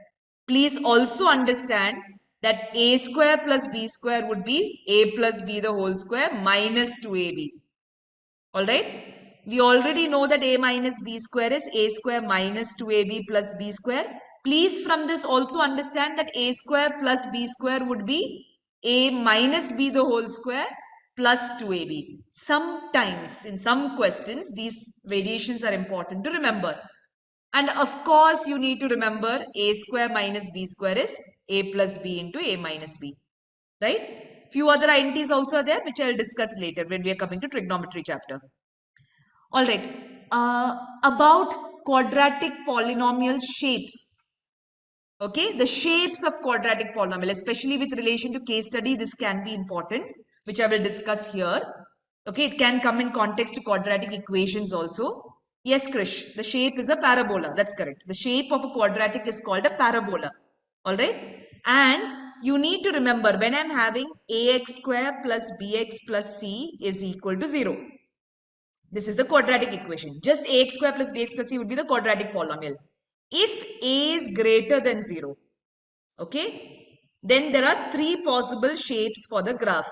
Please also understand that a square plus b square would be a plus b the whole square minus 2ab. Alright? We already know that a minus b square is a square minus 2ab plus b square. Please from this also understand that a square plus b square would be a minus b the whole square plus 2ab. Sometimes in some questions these variations are important to remember. And of course you need to remember a square minus b square is a plus b into a minus b. Right? Few other identities also are there which I will discuss later when we are coming to trigonometry chapter. All right. About quadratic polynomial shapes. Okay, the shapes of quadratic polynomial, especially with relation to case study, this can be important, which I will discuss here. Okay, it can come in context to quadratic equations also. Yes, Krish, the shape is a parabola. That's correct. The shape of a quadratic is called a parabola. All right. And you need to remember when I'm having ax square plus bx plus c is equal to 0. This is the quadratic equation. Just ax square plus bx plus c would be the quadratic polynomial. If a is greater than 0, okay, then there are three possible shapes for the graph.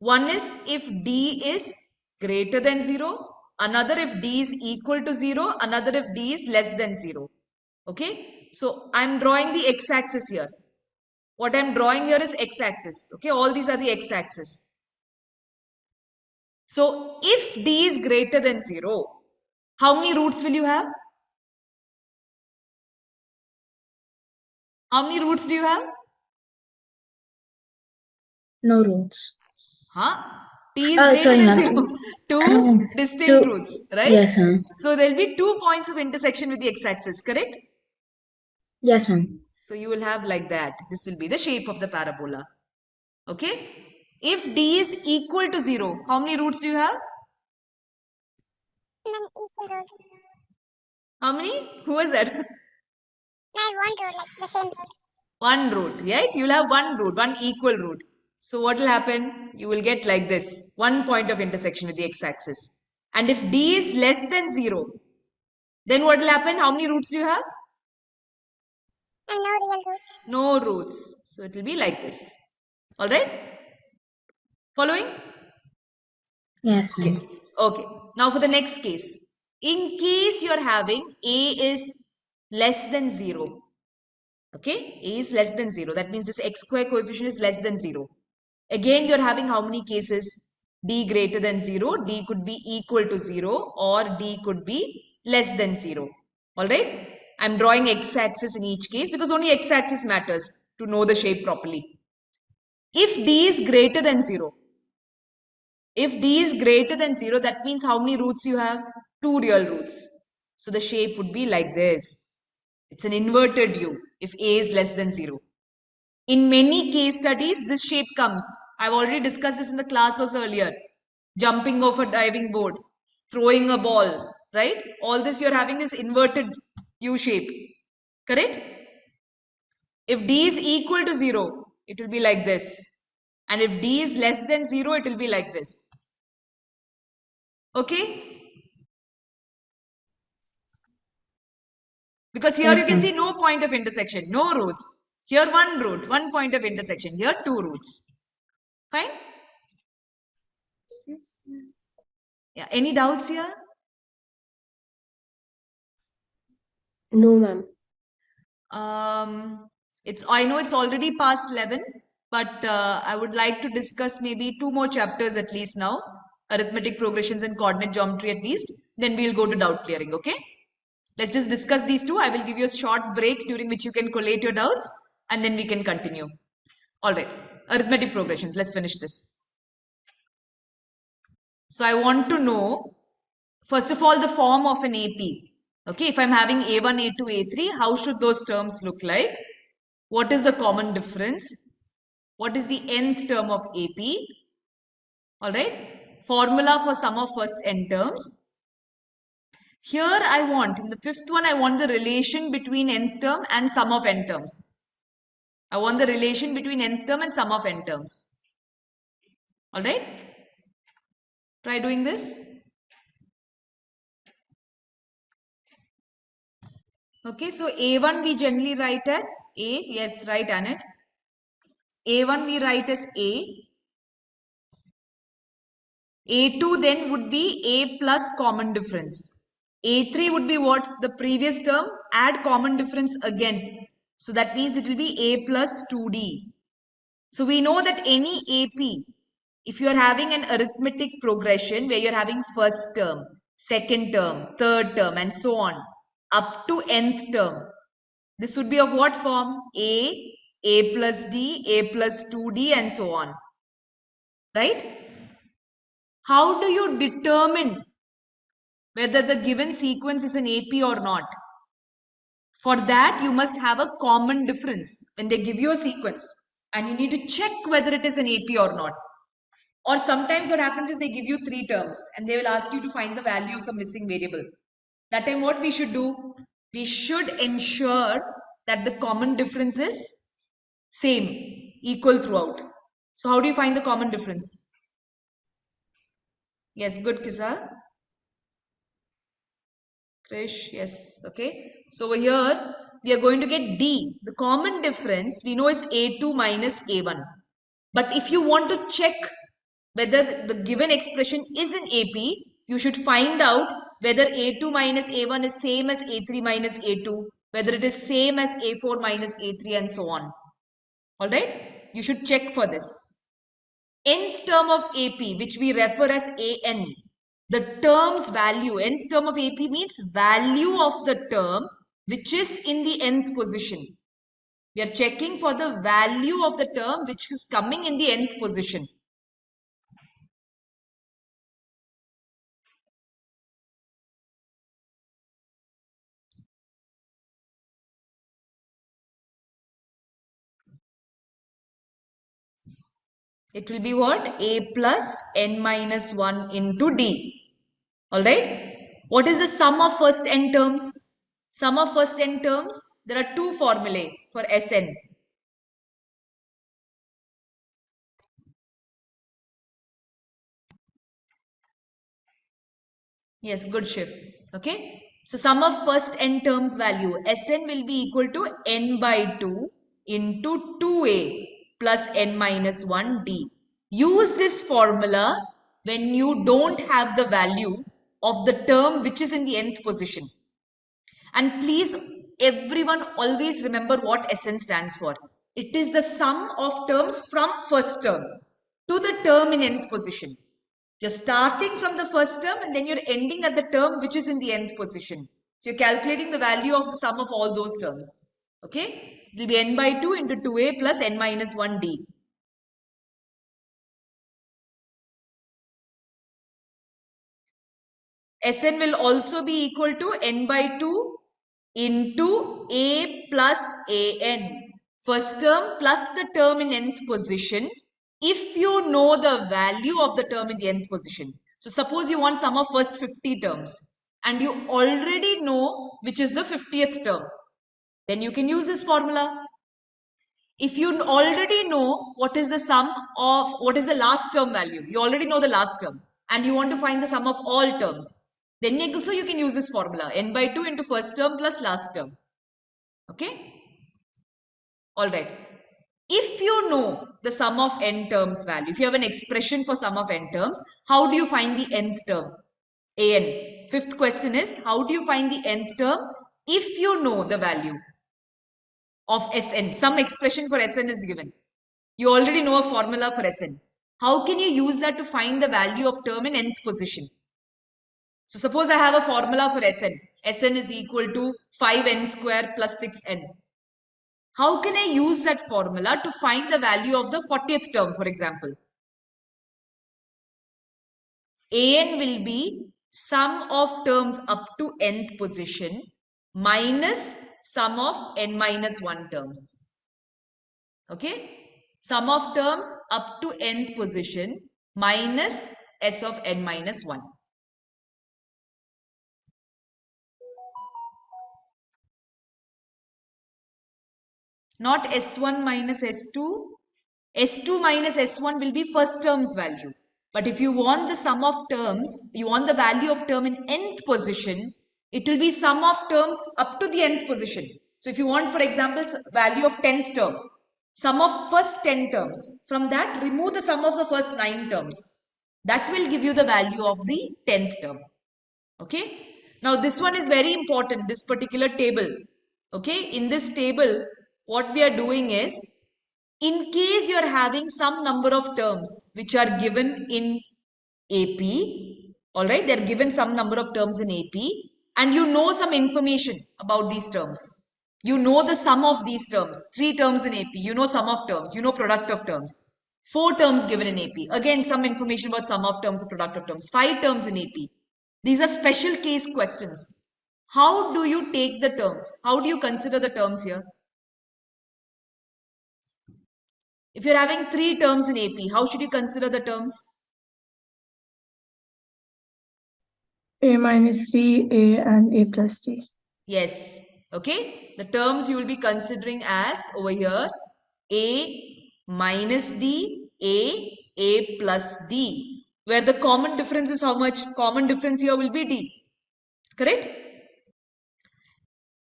One is if d is greater than 0, another if d is equal to 0, another if d is less than 0. Okay, so I'm drawing the x-axis here. What I'm drawing here is x-axis. Okay, all these are the x-axis. So if d is greater than 0, how many roots will you have? How many roots do you have? No roots. Huh? T is Oh, greater sorry, than ma'am. 0. Two distinct Two. roots, right? Yes, ma'am. So there will be 2 points of intersection with the x-axis, correct? Yes, ma'am. So you will have like that. This will be the shape of the parabola. Okay? If d is equal to 0, how many roots do you have? How many? Who is that? One root, right? You'll have one root, one equal root. So what will happen? You will get like this, 1 point of intersection with the x-axis. And if d is less than 0, then what will happen? How many roots do you have? And no real roots. No roots. So it will be like this. Alright? Following? Yes, ma'am. Okay. Okay. Now for the next case. In case you are having a is less than 0. Okay? A is less than 0. That means this x square coefficient is less than 0. Again, you are having how many cases? D greater than 0. D could be equal to 0 or D could be less than 0. Alright? I'm drawing x-axis in each case because only x-axis matters to know the shape properly. If D is greater than 0, if d is greater than 0, that means how many roots you have? 2 real roots. So the shape would be like this. It's an inverted U if a is less than 0. In many case studies, this shape comes. I've already discussed this in the class also earlier. Jumping off a diving board, throwing a ball, right? All this you're having is inverted U shape. Correct? If d is equal to 0, it will be like this. And if d is less than 0, it will be like this. Okay? Because here Yes, you can ma'am. see no point of intersection, no roots. Here one root, one point of intersection. Here 2 roots. Fine? Yes. Yeah. Any doubts here? No, ma'am. I know it's already past 11, but I would like to discuss maybe 2 more chapters at least now. Arithmetic progressions and coordinate geometry at least. Then we'll go to doubt clearing, okay? Let's just discuss these two. I will give you a short break during which you can collate your doubts and then we can continue. Alright, arithmetic progressions. Let's finish this. So I want to know, first of all, the form of an AP. Okay, if I'm having A1, A2, A3, how should those terms look like? What is the common difference? What is the nth term of AP? Alright, formula for sum of first n terms. Here I want, in the fifth one, I want the relation between nth term and sum of n terms. I want the relation between nth term and sum of n terms. Alright? Try doing this. Okay, so A1 we generally write as A. Yes, right, Annette. A1 we write as A. A2 then would be A plus common difference. A3 would be what? The previous term, add common difference again. So that means it will be A plus 2D. So we know that any AP, if you are having an arithmetic progression where you're having first term, second term, third term and so on, up to nth term, this would be of what form? A plus D, A plus 2D and so on. Right? How do you determine whether the given sequence is an AP or not? For that, you must have a common difference when they give you a sequence and you need to check whether it is an AP or not. Or sometimes what happens is they give you 3 terms and they will ask you to find the value of some missing variable. That time what we should do? We should ensure that the common difference is same, equal throughout. So how do you find the common difference? Yes, good, Kisa. Krish, yes, okay. So over here, we are going to get D. The common difference we know is A2 minus A1. But if you want to check whether the given expression is in AP, you should find out whether A2 minus A1 is same as A3 minus A2, whether it is same as A4 minus A3 and so on. Alright? You should check for this. Nth term of AP, which we refer as AN, the term's value, nth term of AP means value of the term which is in the nth position. We are checking for the value of the term which is coming in the nth position. It will be what? A plus n minus 1 into D. Alright? What is the sum of first n terms? Sum of first n terms, there are two formulae for Sn. Yes, good shift. Okay. So sum of first n terms value, Sn will be equal to n by 2 into 2a plus n minus 1d. Use this formula when you don't have the value of the term which is in the nth position. And please, everyone always remember what Sn stands for. It is the sum of terms from first term to the term in nth position. You're starting from the first term and then you're ending at the term which is in the nth position. So you're calculating the value of the sum of all those terms. Okay? It will be n by 2 into 2a plus n minus 1d. Sn will also be equal to n by 2 into a plus an. First term plus the term in nth position if you know the value of the term in the nth position. So suppose you want sum of first 50 terms and you already know which is the 50th term. Then you can use this formula. If you already know what is the sum of, what is the last term value, you already know the last term and you want to find the sum of all terms, then also you can use this formula, n by 2 into first term plus last term. Okay? Alright. If you know the sum of n terms value, if you have an expression for sum of n terms, how do you find the nth term? An. Fifth question is, how do you find the nth term if you know the value of Sn? Some expression for Sn is given. You already know a formula for Sn. How can you use that to find the value of term in nth position? So suppose I have a formula for Sn. Sn is equal to 5n square plus 6n. How can I use that formula to find the value of the 40th term, for example? An will be sum of terms up to nth position minus sum of n minus 1 terms. Okay? Sum of terms up to nth position minus s of n minus 1. Not S1 minus S2. S2 minus S1 will be first term's value. But if you want the sum of terms, you want the value of term in nth position, it will be sum of terms up to the nth position. So if you want, for example, value of 10th term, sum of first 10 terms. From that, remove the sum of the first 9 terms. That will give you the value of the 10th term. Okay. Now this one is very important, this particular table. Okay. In this table, what we are doing is, in case you are having some number of terms which are given in AP, alright, they are given some number of terms in AP and you know some information about these terms. You know the sum of these terms, 3 terms in AP, you know sum of terms, you know product of terms. 4 terms given in AP, again some information about sum of terms or product of terms. 5 terms in AP. These are special case questions. How do you take the terms? How do you consider the terms here? If you're having 3 terms in AP, how should you consider the terms? A minus D, A and A plus D. Yes. Okay. The terms you will be considering as over here A minus D, A plus D. Where the common difference is how much? Common difference here will be D. Correct?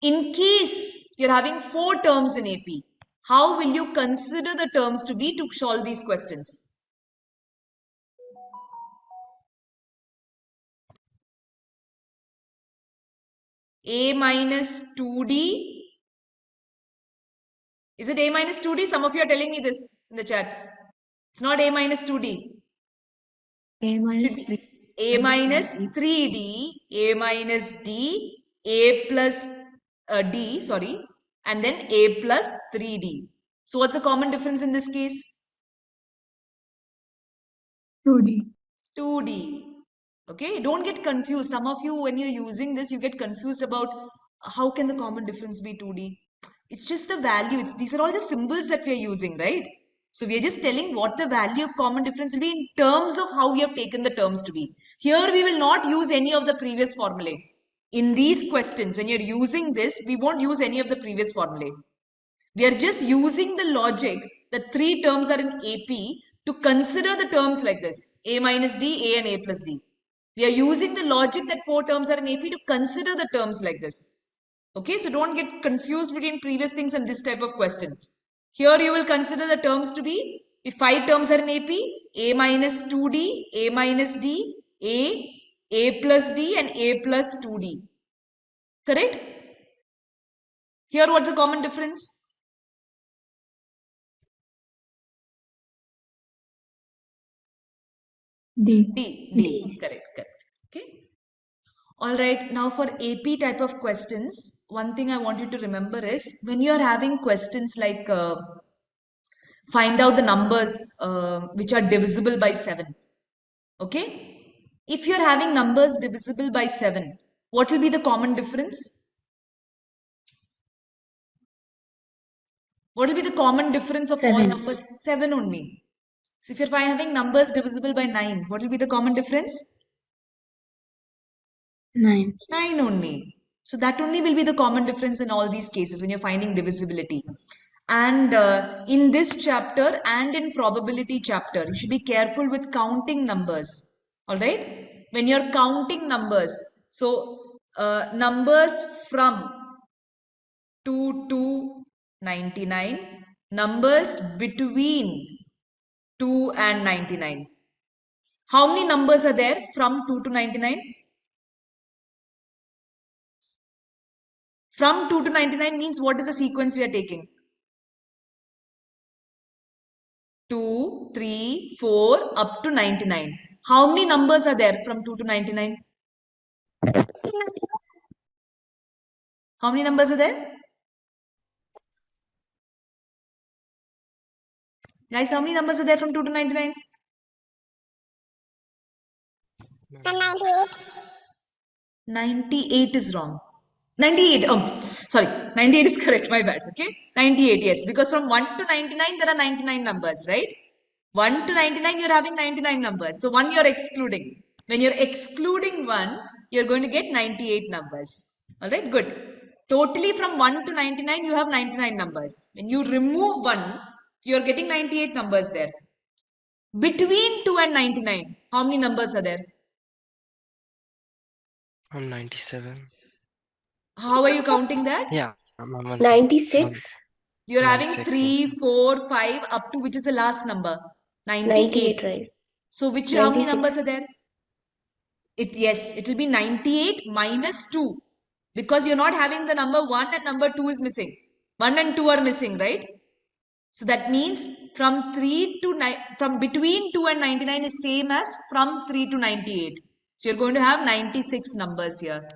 In case you're having 4 terms in AP, how will you consider the terms to be to solve these questions? A minus 2D. Is it A minus 2D? Some of you are telling me this in the chat. It's not A minus 2D. A minus Should 3. be A minus 3D, A minus D, A plus D, sorry, and then A plus 3D. So what's the common difference in this case? 2D. 2D. Okay, don't get confused. Some of you, when you're using this, you get confused about how can the common difference be 2D? It's just the value. These are all the symbols that we are using, right? So we are just telling what the value of common difference will be in terms of how we have taken the terms to be. Here we will not use any of the previous formulae. In these questions, when you're using this, we won't use any of the previous formulae. We are just using the logic that 3 terms are in AP to consider the terms like this, A minus D, A and A plus D. We are using the logic that 4 terms are in AP to consider the terms like this. Okay, so don't get confused between previous things and this type of question. Here you will consider the terms to be, if 5 terms are in AP, A minus 2D, A minus D, A plus D and A plus 2D. Correct? Here what's the common difference? D. Correct. Okay. All right. Now for AP type of questions, one thing I want you to remember is when you are having questions like find out the numbers which are divisible by 7. Okay. If you're having numbers divisible by 7, what will be the common difference? What will be the common difference of all 7. numbers? 7 only. So if you're having numbers divisible by 9, what will be the common difference? 9. 9 only. So that only will be the common difference in all these cases when you're finding divisibility. And in this chapter and in probability chapter, you should be careful with counting numbers. All right? When you're counting numbers, so numbers from 2 to 99, numbers between 2 and 99. How many numbers are there from 2 to 99? From 2 to 99 means what is the sequence we are taking? 2, 3, 4, up to 99. How many numbers are there from 2 to 99? How many numbers are there? Guys, how many numbers are there from 2 to 99? 98. 98 is wrong. 98, sorry, 98 is correct, my bad, okay? 98, yes, because from 1 to 99, there are 99 numbers, right? 1 to 99, you're having 99 numbers. So 1 you're excluding. When you're excluding 1, you're going to get 98 numbers. All right, good. Totally from 1 to 99, you have 99 numbers. When you remove 1, you're getting 98 numbers there. Between 2 and 99, how many numbers are there? I'm 97. How are you counting that? Yeah, I'm on 96, You're having 96, 3, 4, 5, up to which is the last number? 98, right? So how many 96. numbers are there? Yes, it will be 98 minus 2 because you're not having the number 1 and number 2 is missing. 1 and 2 are missing, right? So that means from between 2 and 99 is same as from 3 to 98. So you're going to have 96 numbers here.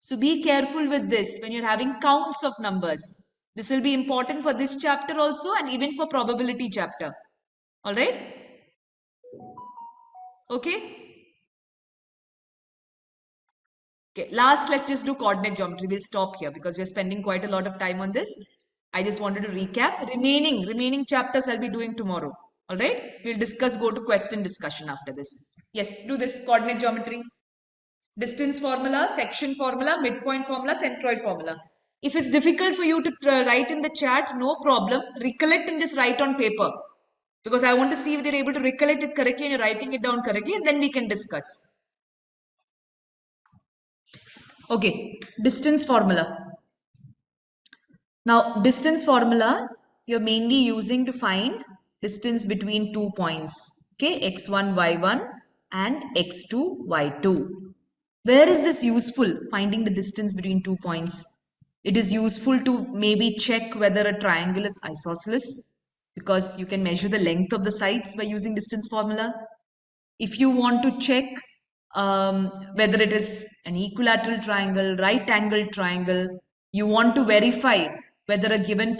So be careful with this when you're having counts of numbers. This will be important for this chapter also and even for probability chapter. All right? Okay? Okay, last, let's just do coordinate geometry. We'll stop here because we're spending quite a lot of time on this. I just wanted to recap. Remaining chapters I'll be doing tomorrow. All right? We'll go to question discussion after this. Yes, do this coordinate geometry. Distance formula, section formula, midpoint formula, centroid formula. If it's difficult for you to write in the chat, no problem. Recollect and just write on paper. Because I want to see if you're able to recollect it correctly and you're writing it down correctly and then we can discuss. Okay, distance formula. Now, distance formula, you're mainly using to find distance between 2 points. Okay, x1, y1 and x2, y2. Where is this useful, finding the distance between 2 points? It is useful to maybe check whether a triangle is isosceles, because you can measure the length of the sides by using distance formula. If you want to check whether it is an equilateral triangle, right angled triangle, you want to verify whether a given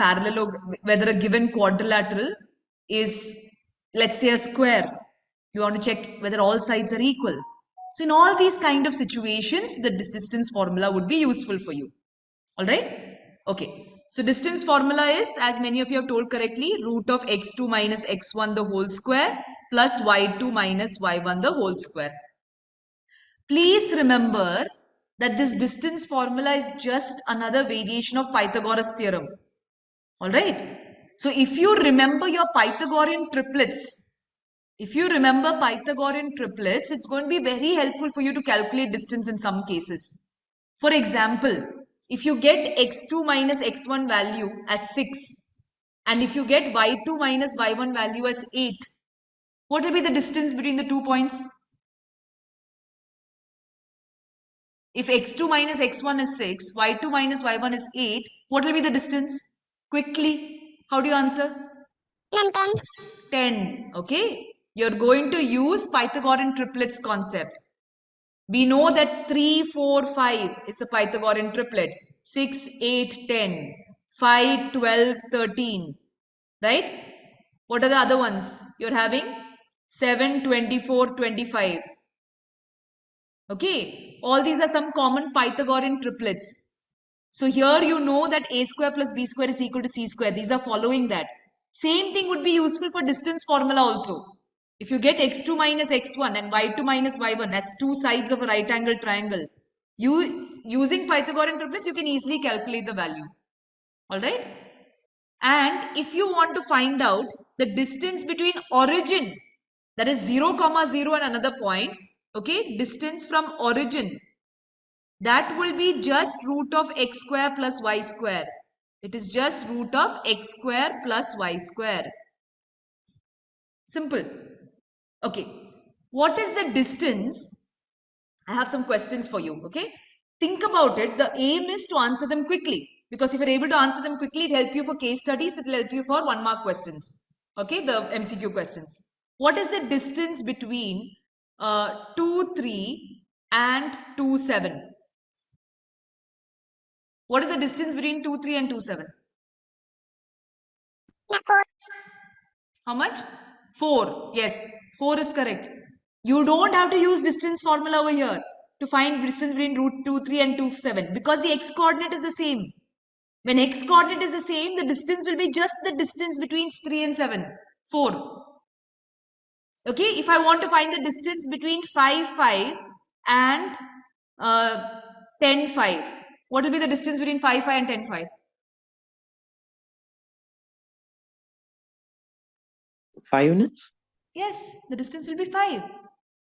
whether a given quadrilateral is, let's say, a square. You want to check whether all sides are equal. So in all these kind of situations, the distance formula would be useful for you. All right? Okay. So distance formula is, as many of you have told correctly, root of x2 minus x1 the whole square plus y2 minus y1 the whole square. Please remember that this distance formula is just another variation of Pythagoras theorem. All right. So if you remember your Pythagorean triplets, it's going to be very helpful for you to calculate distance in some cases. For example, if you get x2 minus x1 value as 6 and if you get y2 minus y1 value as 8, what will be the distance between the 2 points? If x2 minus x1 is 6, y2 minus y1 is 8, what will be the distance? Quickly, how do you answer? 10. 10. Okay. You're going to use Pythagorean triplets concept. We know that 3, 4, 5 is a Pythagorean triplet. 6, 8, 10. 5, 12, 13. Right? What are the other ones? You're having 7, 24, 25. Okay. All these are some common Pythagorean triplets. So here you know that a square plus b square is equal to c square. These are following that. Same thing would be useful for distance formula also. If you get x2 minus x1 and y2 minus y1 as two sides of a right angle triangle, using Pythagorean triplets, you can easily calculate the value. Alright? And if you want to find out the distance between origin, that is 0, 0 and another point, okay, distance from origin, that will be just root of x square plus y square. It is just root of x square plus y square. Simple. Okay. What is the distance? I have some questions for you. Okay. Think about it. The aim is to answer them quickly. Because if you're able to answer them quickly, it will help you for case studies. It will help you for 1 mark questions. Okay. The MCQ questions. What is the distance between 2, 3 and 2, 7? What is the distance between 2, 3 and 2, 7? 4. How much? 4. Yes, 4 is correct. You don't have to use distance formula over here to find distance between root 2, 3 and 2, 7 because the x coordinate is the same. When x coordinate is the same, the distance will be just the distance between 3 and 7. 4. Okay, if I want to find the distance between 5, 5 and 10, 5, what will be the distance between 5, 5 and 10, 5? 5 units? Yes, the distance will be 5.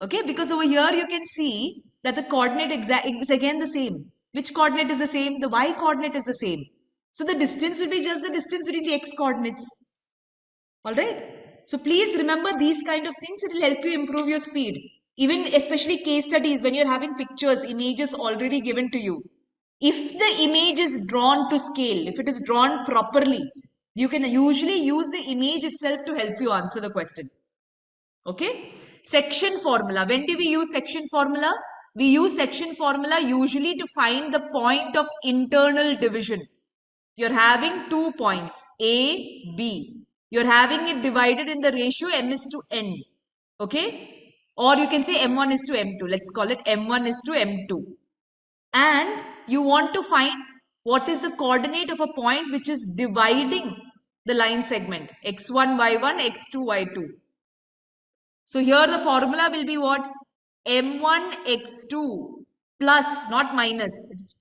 Okay, because over here you can see that the coordinate is again the same. Which coordinate is the same? The y coordinate is the same. So the distance will be just the distance between the x coordinates. Alright? So please remember these kind of things. It will help you improve your speed. Even especially case studies when you're having pictures, images already given to you. If the image is drawn to scale, if it is drawn properly, you can usually use the image itself to help you answer the question. Okay. Section formula. When do we use section formula? We use section formula usually to find the point of internal division. You're having 2 points, A, B. You're having it divided in the ratio m is to n. Okay. Or you can say m1 is to m2. Let's call it m1 is to m2. And you want to find what is the coordinate of a point which is dividing the line segment x1, y1, x2, y2. So here the formula will be what? m1 x2 plus, not minus, it is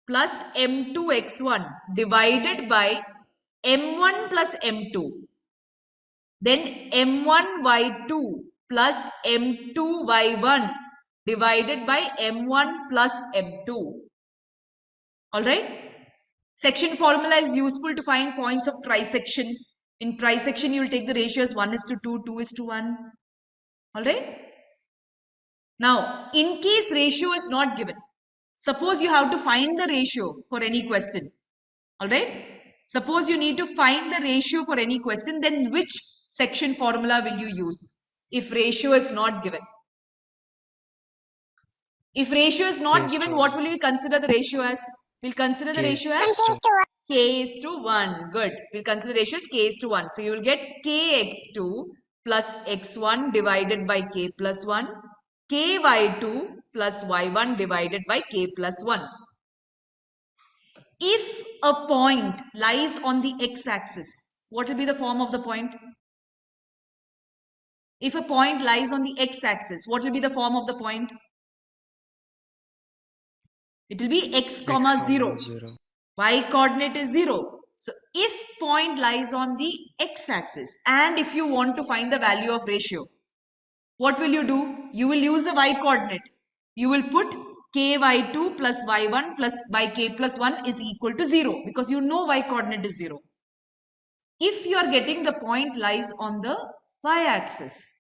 plus m2 x1 divided by m1 plus m2. Then m1 y2 plus m2 y1 divided by m1 plus m2. Alright? Section formula is useful to find points of trisection. In trisection, you will take the ratio as 1:2, 2:1. All right. Now, in case ratio is not given, suppose you have to find the ratio for any question. All right. Suppose you need to find the ratio for any question, then which section formula will you use if ratio is not given? If ratio is not given, what will we consider the ratio as? We'll consider the ratio as k:1. Good. We'll consider the ratio as k:1. So you will get kx2 plus x1 divided by k plus 1, ky2 plus y1 divided by k plus 1. If a point lies on the x-axis, what will be the form of the point? If a point lies on the x-axis, what will be the form of the point? It will be x comma 0. Y coordinate is 0. So if point lies on the x-axis and if you want to find the value of ratio, what will you do? You will use the y coordinate. You will put ky2 plus y1 plus by k plus 1 is equal to 0 because you know y coordinate is 0. If you are getting the point lies on the y-axis,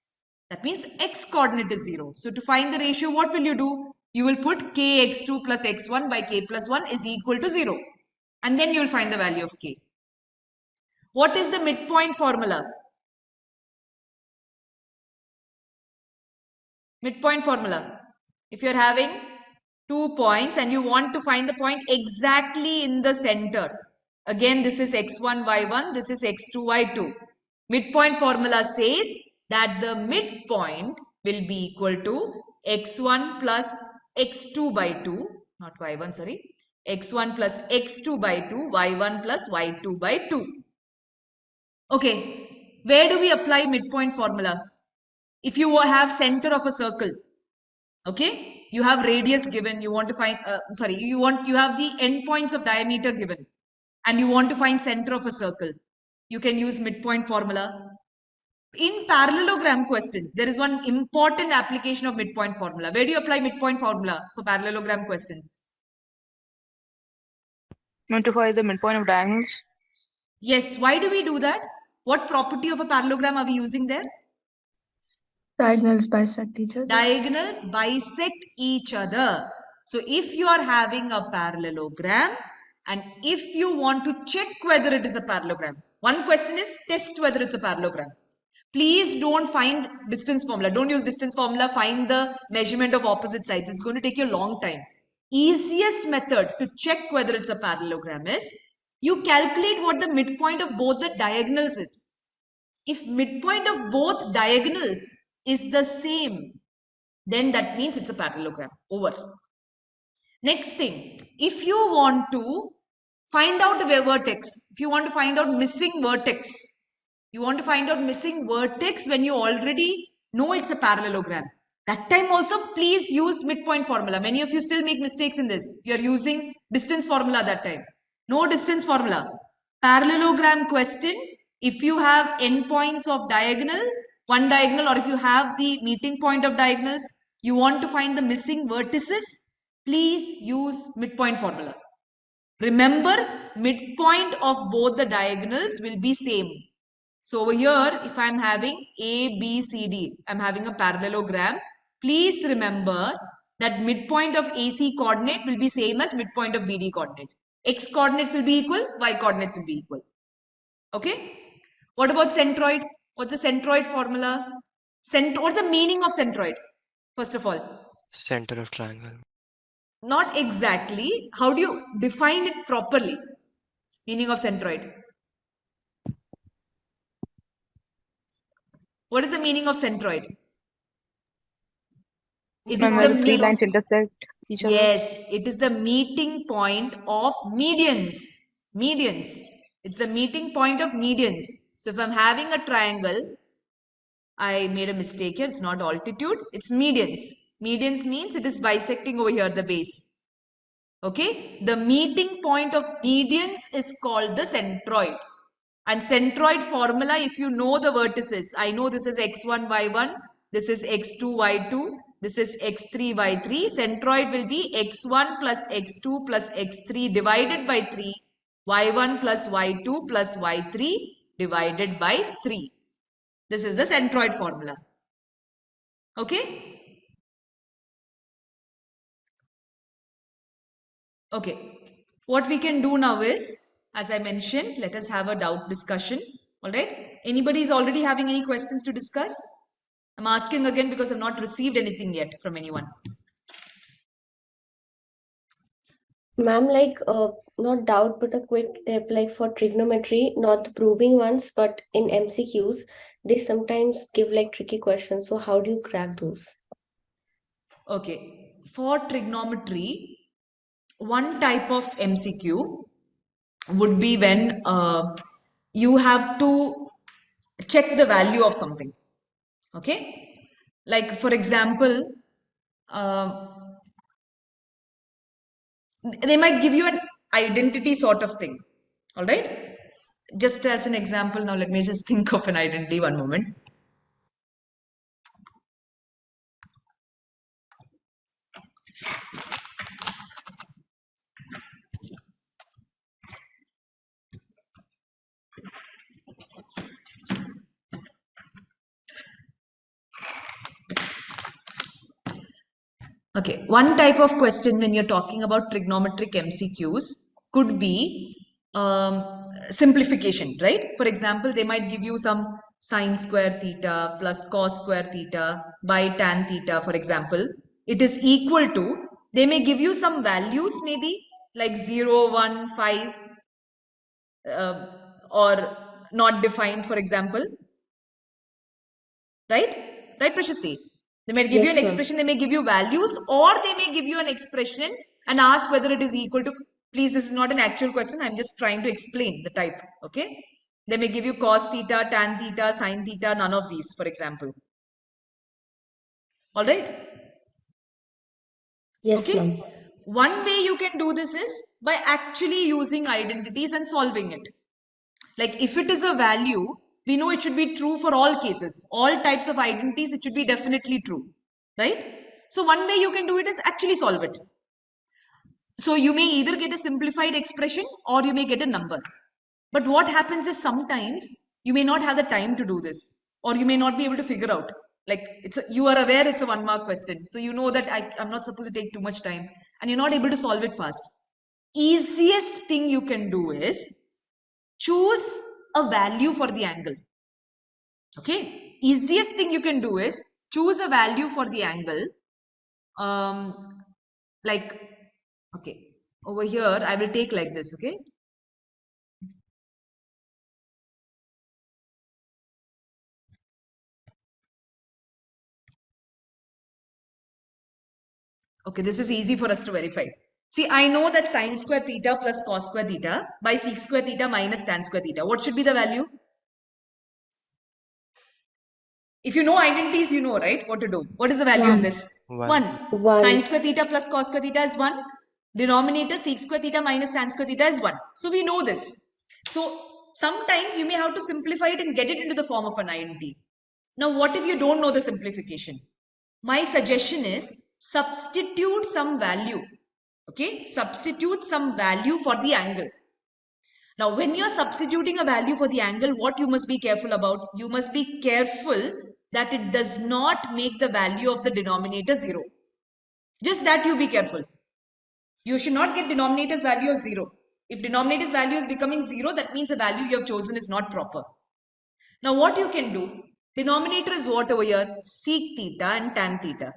that means x coordinate is 0. So to find the ratio, what will you do? You will put kx2 plus x1 by k plus 1 is equal to 0. And then you will find the value of k. What is the midpoint formula? Midpoint formula. If you are having 2 points and you want to find the point exactly in the center. Again, this is x1, y1, this is x2, y2. Midpoint formula says that the midpoint will be equal to x1 plus x2 by 2, not y1, sorry, x1 plus x2 by 2, y1 plus y2 by 2. Okay, where do we apply midpoint formula? If you have center of a circle, okay, you have radius given, you want to find, you have the endpoints of diameter given and you want to find center of a circle, you can use midpoint formula. In parallelogram questions, there is one important application of midpoint formula. Where do you apply midpoint formula for parallelogram questions? Notify the midpoint of diagonals. Yes, why do we do that? What property of a parallelogram are we using there? Diagonals bisect each other. Diagonals bisect each other. So if you are having a parallelogram and if you want to check whether it is a parallelogram, one question is test whether it's a parallelogram. Please don't find distance formula. Don't use distance formula. Find the measurement of opposite sides. It's going to take you a long time. Easiest method to check whether it's a parallelogram is you calculate what the midpoint of both the diagonals is. If midpoint of both diagonals is the same, then that means it's a parallelogram. Over. Next thing, if you want to find out a vertex, if you want to find out missing vertex, you want to find out missing vertex when you already know it's a parallelogram. That time also, please use midpoint formula. Many of you still make mistakes in this. You are using distance formula that time. No distance formula. Parallelogram question, if you have endpoints of diagonals, one diagonal, or if you have the meeting point of diagonals, you want to find the missing vertices, please use midpoint formula. Remember, midpoint of both the diagonals will be same. So over here, if I'm having A, B, C, D, I'm having a parallelogram. Please remember that midpoint of AC coordinate will be same as midpoint of BD coordinate. X coordinates will be equal, Y coordinates will be equal. Okay? What about centroid? What's the centroid formula? What's the meaning of centroid? First of all. Center of triangle. Not exactly. How do you define it properly? Meaning of centroid. What is the meaning of centroid? It is Where the the three lines intersect each other. Yes, it is the meeting point of medians. Medians. It's the meeting point of medians. So if I'm having a triangle, I made a mistake here. It's not altitude. It's medians. Medians means it is bisecting over here the base. Okay. The meeting point of medians is called the centroid. And centroid formula, if you know the vertices, I know this is x1, y1, this is x2, y2, this is x3, y3. Centroid will be x1 plus x2 plus x3 divided by 3 y1 plus y2 plus y3 divided by 3. This is the centroid formula. Okay? Okay. What we can do now is, as I mentioned, let us have a doubt discussion. All right? Anybody is already having any questions to discuss? I'm asking again because I've not received anything yet from anyone. Ma'am, like not doubt, but a quick tip, like for trigonometry, not the proving ones, but in MCQs, they sometimes give like tricky questions. So how do you crack those? Okay. For trigonometry, one type of MCQ would be when you have to check the value of something. Okay? Like, for example, they might give you an identity sort of thing. All right? Just as an example, now let me just think of an identity. One moment. Okay, one type of question when you're talking about trigonometric MCQs could be simplification, right? For example, they might give you some sine square theta plus cos square theta by tan theta, for example. It is equal to, they may give you some values maybe like 0, 1, 5 or not defined, for example. Right? Right, Prashasti? They may give you Yes, an ma'am. expression, they may give you values, or they may give you an expression and ask whether it is equal to, please, this is not an actual question, I'm just trying to explain the type, okay? They may give you cos theta, tan theta, sin theta, none of these, for example. All right? Yes, Okay? ma'am. One way you can do this is by actually using identities and solving it. Like if it is a value, we know it should be true for all cases. All types of identities, it should be definitely true. Right? So one way you can do it is actually solve it. So you may either get a simplified expression or you may get a number. But what happens is sometimes you may not have the time to do this or you may not be able to figure out. Like you are aware it's a 1-mark question. So you know that I'm not supposed to take too much time and you're not able to solve it fast. Easiest thing you can do is choose a value for the angle. Okay. Easiest thing you can do is choose a value for the angle. Like, okay, over here, I will take like this, okay? Okay, this is easy for us to verify. See, I know that sine square theta plus cos square theta by sec square theta minus tan square theta. What should be the value? If you know identities, you know, right? What to do. What is the value of this? 1. 1. Sine square theta plus cos square theta is 1. Denominator sec square theta minus tan square theta is 1. So we know this. So sometimes you may have to simplify it and get it into the form of an identity. Now, what if you don't know the simplification? My suggestion is substitute some value. Okay, substitute some value for the angle. Now, when you're substituting a value for the angle, what you must be careful about? You must be careful that it does not make the value of the denominator 0. Just that you be careful. You should not get denominator's value of 0. If denominator's value is becoming 0, that means the value you have chosen is not proper. Now, what you can do? Denominator is what over here? Sec theta and tan theta.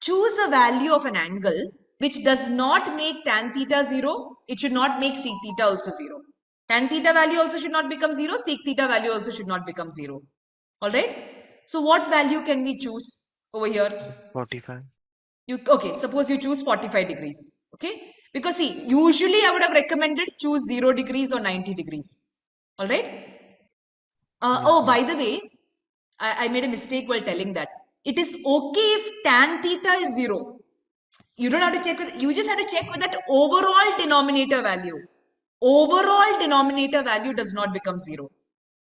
Choose a value of an angle which does not make tan theta 0. It should not make sec theta also 0. Tan theta value also should not become 0. Sec theta value also should not become 0. Alright? So what value can we choose over here? 45. Okay, suppose you choose 45 degrees. Okay? Because see, usually I would have recommended choose 0 degrees or 90 degrees. Alright? Oh, by the way, I made a mistake while telling that. It is okay if tan theta is 0. You don't have to check with, you just have to check with that overall denominator value. Overall denominator value does not become 0.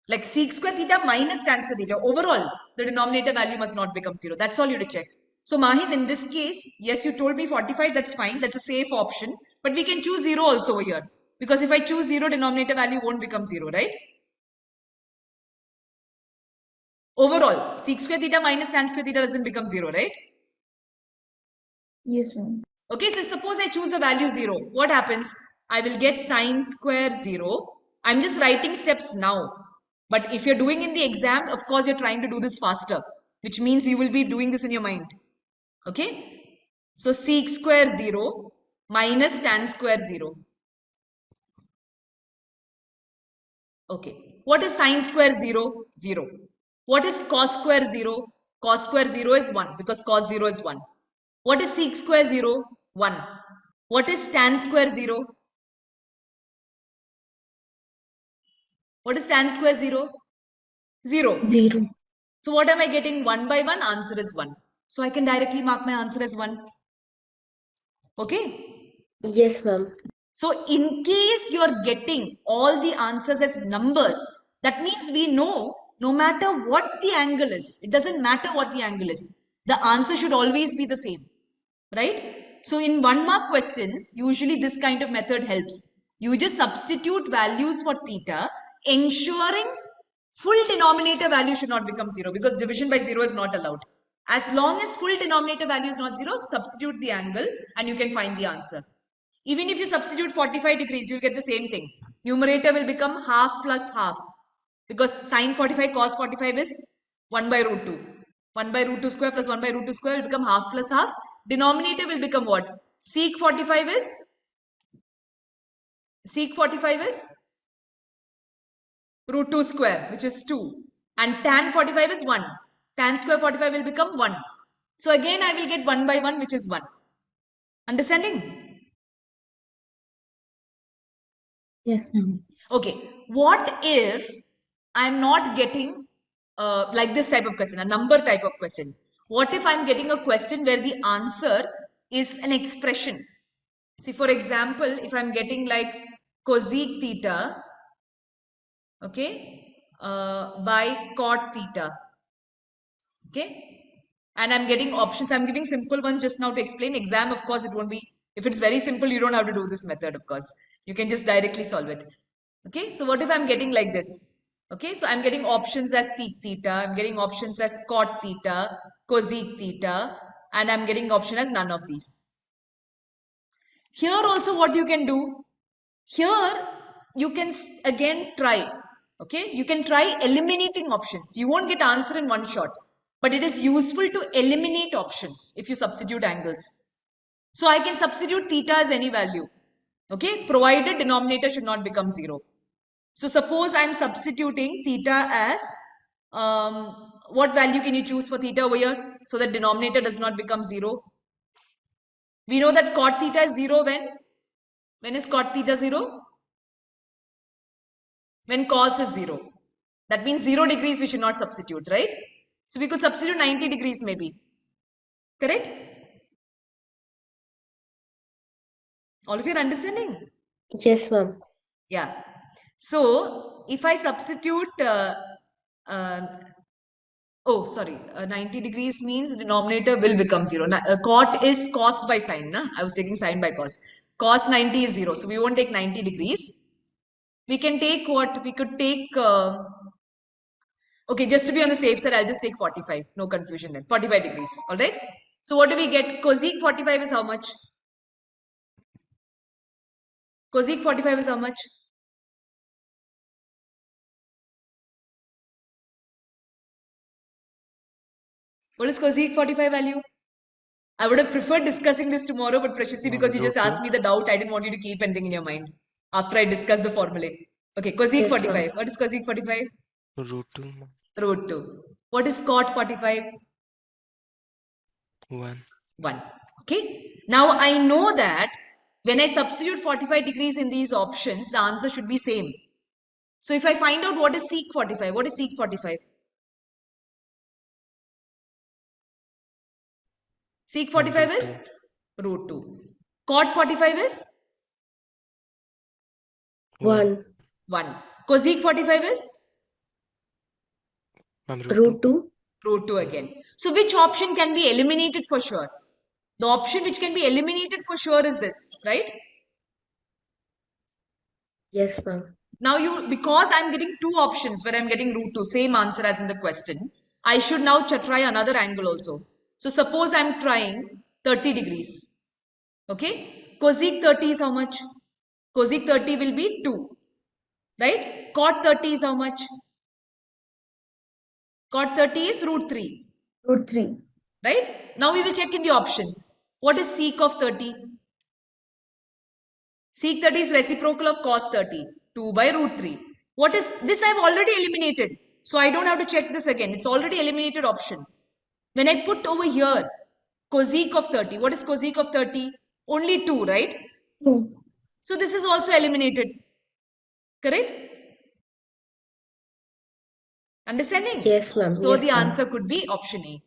Like sec square theta minus tan square theta. Overall, the denominator value must not become 0. That's all you have to check. So Mahin, in this case, yes, you told me 45, that's fine. That's a safe option. But we can choose 0 also over here. Because if I choose 0, denominator value won't become 0, right? Overall, sec square theta minus tan square theta doesn't become 0, right? Yes, ma'am. Okay, so suppose I choose a value 0. What happens? I will get sine square 0. I'm just writing steps now. But if you're doing in the exam, of course, you're trying to do this faster, which means you will be doing this in your mind. Okay? So sec square 0 minus tan square 0. Okay. What is sine square 0? 0. What is cos square 0? Cos square 0 is 1 because cos 0 is 1. What is sec square 0? 1. What is tan square 0? What is tan square 0? 0. 0. So what am I getting? 1 by 1? Answer is 1. So I can directly mark my answer as 1. Okay? Yes, ma'am. So in case you're getting all the answers as numbers, that means we know no matter what the angle is, it doesn't matter what the angle is, the answer should always be the same, right? So in 1 mark questions, usually this kind of method helps. You just substitute values for theta, ensuring full denominator value should not become 0 because division by 0 is not allowed. As long as full denominator value is not 0, substitute the angle and you can find the answer. Even if you substitute 45 degrees, you'll get the same thing. Numerator will become half plus half because sine 45 cos 45 is 1 by root 2. 1 by root 2 square plus 1 by root 2 square will become half plus half. Denominator will become what? Sec 45 is root 2 square, which is 2. And tan 45 is 1. Tan square 45 will become 1. So again, I will get 1 by 1, which is 1. Understanding? Yes, ma'am. Okay. What if I'm not getting like this type of question, a number type of question? What if I'm getting a question where the answer is an expression? See, for example, if I'm getting like cosec theta, okay, by cot theta, okay, and I'm getting options. I'm giving simple ones just now to explain. Exam, of course, it won't be, if it's very simple, you don't have to do this method, of course. You can just directly solve it. Okay, so what if I'm getting like this? Okay, so I'm getting options as sec theta, I'm getting options as cot theta, cosec theta, and I'm getting option as none of these. Here also what you can do, here you can again try, okay, you can try eliminating options. You won't get answer in one shot, but it is useful to eliminate options if you substitute angles. So I can substitute theta as any value, okay, provided denominator should not become 0. So suppose I'm substituting theta as, what value can you choose for theta over here so that denominator does not become 0? We know that cot theta is 0 when? When is cot theta 0? When cos is 0. That means 0 degrees we should not substitute, right? So we could substitute 90 degrees maybe. Correct? All of you are understanding? Yes, ma'am. Yeah. So if I substitute, 90 degrees means denominator will become 0. Cot is cos by sine. Na? I was taking sine by cos. Cos 90 is 0. So we won't take 90 degrees. We can take what? We could take, okay, just to be on the safe side, I'll just take 45. No confusion then. 45 degrees. All right. So what do we get? Cosec 45 is how much? Cosec 45 is how much? What is cosec 45 value? I would have preferred discussing this tomorrow, but preciously because you just root asked 2. me the doubt, I didn't want you to keep anything in your mind after I discussed the formulae. Okay, cosec Yes, 45. ma'am. What is cosec 45? Root 2. Root 2. What is cot 45? 1. 1. Okay. Now I know that when I substitute 45 degrees in these options, the answer should be same. So if I find out what is sec 45, what is sec 45? Sec 45 Root is root 2. Cot 45 is 1. 1. Cosec 45 is Root Root 2. 2. root 2 again. So which option can be eliminated for sure? The option which can be eliminated for sure is this, right? Yes, ma'am. Now because I'm getting two options where I'm getting root 2, same answer as in the question, I should now try another angle also. So suppose I'm trying 30 degrees. Okay. Cosec 30 is how much? Cosec 30 will be 2. Right? Cot 30 is how much? Cot 30 is root 3. Root 3. Right? Now we will check in the options. What is sec of 30? Sec 30 is reciprocal of cos 30. 2 by root 3. What is this? I've already eliminated. So I don't have to check this again. It's already eliminated option. When I put over here cosec of 30, what is cosec of 30? Only 2, right? 2. So this is also eliminated. Correct? Understanding? Yes, ma'am. So Yes, the ma'am. answer could be option A.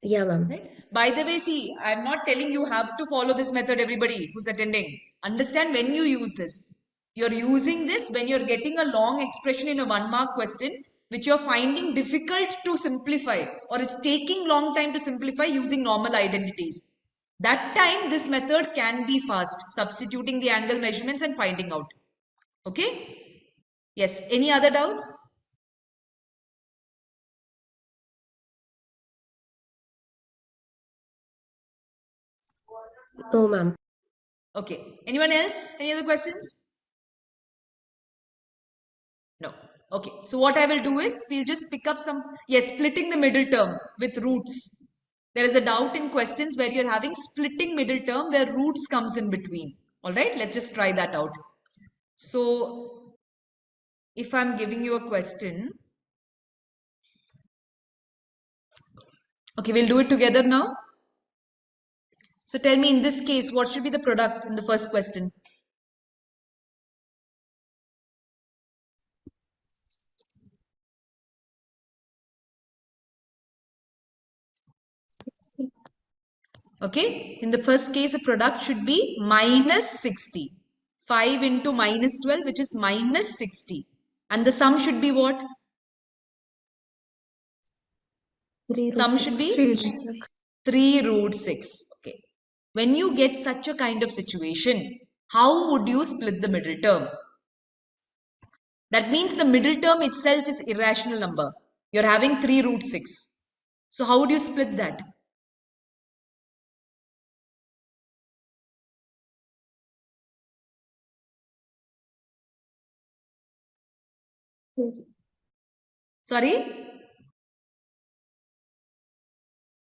Yeah, ma'am. Right? By the way, see, I'm not telling you have to follow this method, everybody who's attending. Understand when you use this. You're using this when you're getting a long expression in a 1-mark question, which you're finding difficult to simplify, or it's taking long time to simplify using normal identities. That time, this method can be fast, substituting the angle measurements and finding out. Okay? Yes. Any other doubts? No, ma'am. Okay. Anyone else? Any other questions? No. Okay. So what I will do is we'll just pick up some, yes, splitting the middle term with roots. There is a doubt in questions where you're having splitting middle term where roots comes in between. All right. Let's just try that out. So if I'm giving you a question, okay, we'll do it together now. So tell me in this case, what should be the product in the first question? Okay, in the first case, the product should be minus 60. 5 into minus 12, which is minus 60. And the sum should be what? Sum should be 3 root 6. Okay. When you get such a kind of situation, how would you split the middle term? That means the middle term itself is irrational number. You're having 3 root 6. So how would you split that? Sorry?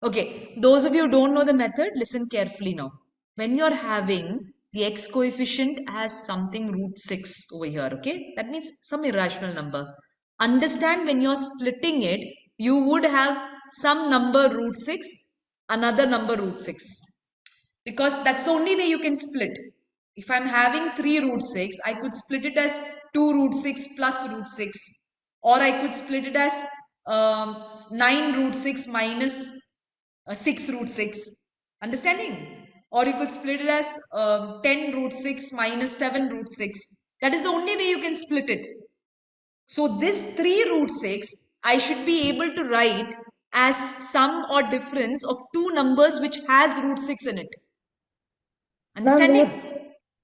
Okay, those of you who don't know the method, listen carefully now. When you're having the x coefficient as something root 6 over here, okay? That means some irrational number. Understand when you're splitting it, you would have some number root 6, another number root 6. Because that's the only way you can split. If I'm having 3 root 6, I could split it as 2 root 6 plus root 6. Or I could split it as 9 root 6 minus 6 root 6. Understanding? Or you could split it as 10 root 6 minus 7 root 6. That is the only way you can split it. So this 3 root 6, I should be able to write as sum or difference of two numbers which has root 6 in it. Understanding?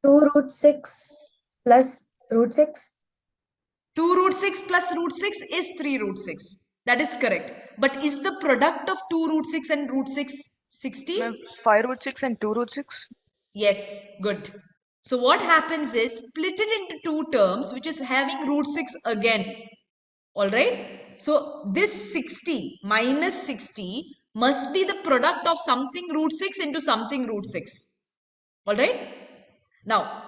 2 root 6 plus root 6. 2 root 6 plus root 6 is 3 root 6. That is correct. But is the product of 2 root 6 and root 6 60? Ma'am, 5 root 6 and 2 root 6. Yes, good. So what happens is split it into two terms which is having root 6 again. Alright. So this 60 minus 60 must be the product of something root 6 into something root 6. Alright. Now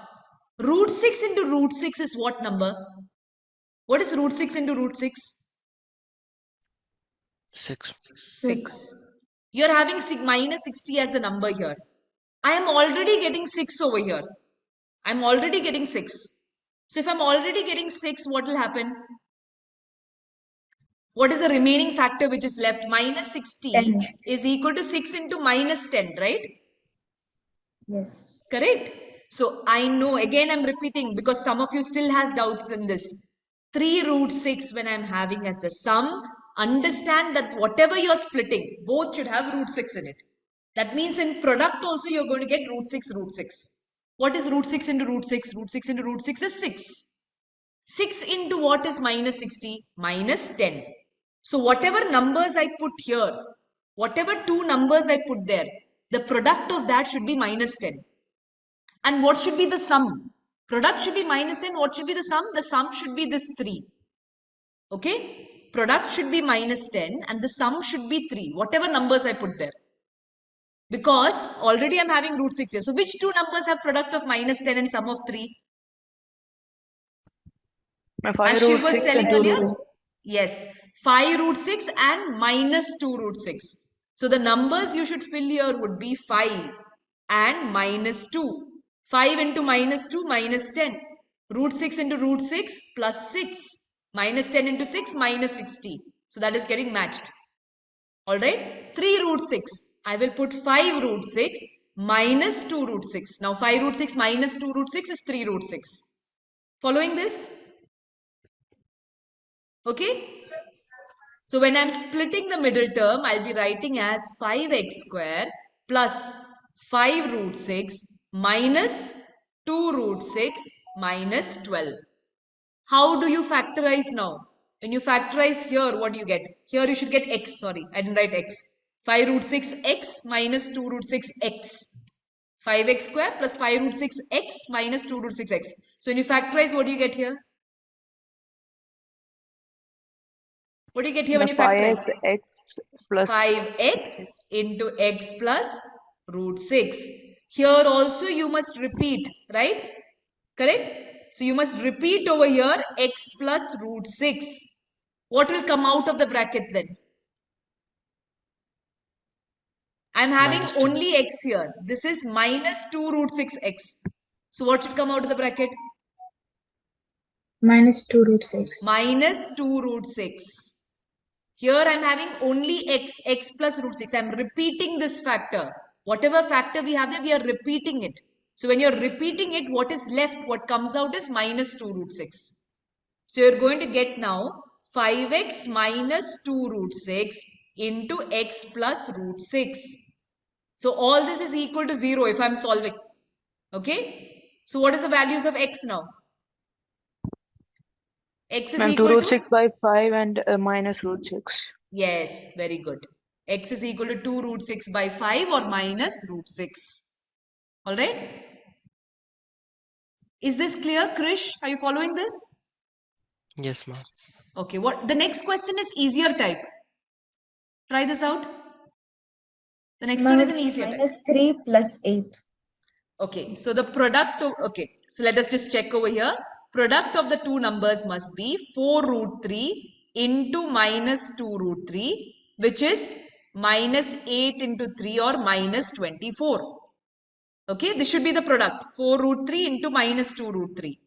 root 6 into root 6 is what number? What is root 6 into root 6? 6. 6. You're having minus 60 as the number here. I am already getting 6 over here. I'm already getting 6. So if I'm already getting 6, what will happen? What is the remaining factor which is left? Minus 60 10. is equal to 6 into minus 10, right? Yes. Correct? So I know, again I'm repeating because some of you still has doubts in this. 3 root 6 when I'm having as the sum, understand that whatever you're splitting, both should have root 6 in it. That means in product also you're going to get root 6, root 6. What is root 6 into root 6? Root 6 into root 6 is 6. 6 into what is minus 60? Minus 10. So whatever numbers I put here, whatever two numbers I put there, the product of that should be minus 10. And what should be the sum? Product should be minus 10. What should be the sum? The sum should be this 3. Okay? Product should be minus 10 and the sum should be 3. Whatever numbers I put there. Because already I'm having root 6 here. So which two numbers have product of minus 10 and sum of 3? My 5 As Shiv root was 6 telling and 2 earlier, root. yes, 5 root 6 and minus 2 root 6. So the numbers you should fill here would be 5 and minus 2. 5 into minus 2, minus 10. Root 6 into root 6, plus 6. Minus 10 into 6, minus 60. So that is getting matched. Alright, 3 root 6. I will put 5 root 6 minus 2 root 6. Now 5 root 6 minus 2 root 6 is 3 root 6. Following this? Okay? So when I'm splitting the middle term, I'll be writing as 5x square plus 5 root 6 minus 2 root 6 minus 12. How do you factorize now? When you factorize here, what do you get? Here you should get x, sorry, I didn't write x. 5 root 6 x minus 2 root 6 x. 5x square plus 5 root 6 x minus 2 root 6 x. So when you factorize, what do you get here? What do you get here when you factorize? 5x plus 5x into x plus root 6. Here also you must repeat, right? Correct? So you must repeat over here x plus root 6. What will come out of the brackets then? I am having Minus 2. only x here. This is minus 2 root 6x. So what should come out of the bracket? Minus 2 root 6. Minus 2 root 6. Here I am having only x plus root 6. I am repeating this factor. Whatever factor we have there, we are repeating it. So when you are repeating it, what is left, what comes out is minus 2 root 6. So you are going to get now 5x minus 2 root 6 into x plus root 6. So all this is equal to 0 if I am solving. Okay. So what is the values of x now? X is and 2 equal root to? 6 by 5 and minus root 6. Yes, very good. X is equal to 2 root 6 by 5 or minus root 6. Alright? Is this clear, Krish? Are you following this? Yes, ma'am. Okay, what the next question is easier type. Try this out. The next one is an easier type. Minus 3 plus 8. Okay, so the product of, okay, so let us just check over here. Product of the two numbers must be 4 root 3 into minus 2 root 3, which is minus 8 into 3 or minus 24. Okay, this should be the product. 4 root 3 into minus 2 root 3.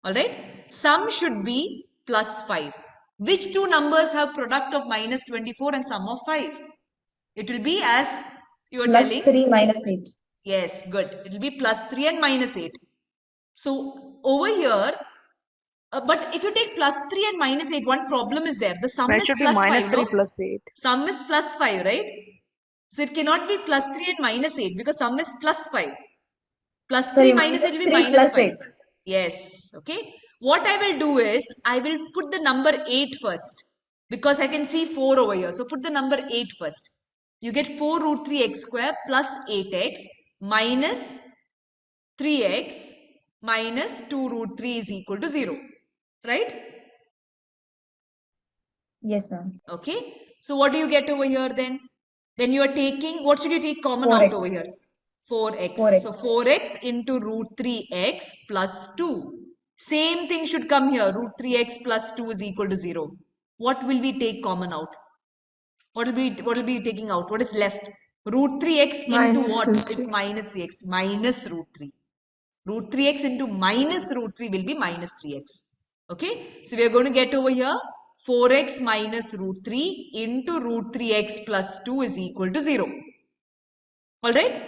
Alright, sum should be plus 5. Which two numbers have product of minus 24 and sum of 5? It will be as you are Plus telling. 3 minus 8. Yes, good. It will be plus 3 and minus 8. So over here, but if you take plus 3 and minus 8, one problem is there. The sum It is should be plus minus 5, 3 no? plus 8. Sum is plus 5, right? So it cannot be plus 3 and minus 8 because sum is plus 5. Plus 3 Sorry, minus 8 will be 3 minus plus 5. 8. Yes, okay. What I will do is, I will put the number 8 first because I can see 4 over here. So put the number 8 first. You get 4 root 3x square plus 8x minus 3x minus 2 root 3 is equal to 0. Right? Yes, ma'am. Okay. So what do you get over here then? When you are taking, what should you take common 4x. out over here? 4x. 4x. So 4x into root 3x plus 2. Same thing should come here. Root 3x plus 2 is equal to 0. What will we take common out? What will be taking out? What is left? Root 3x into Minus what? root It's 3. minus 3x. Minus root 3. Root 3x into minus root 3 will be minus 3x. Okay. So we are going to get over here 4x minus root 3 into root 3x plus 2 is equal to 0. Alright.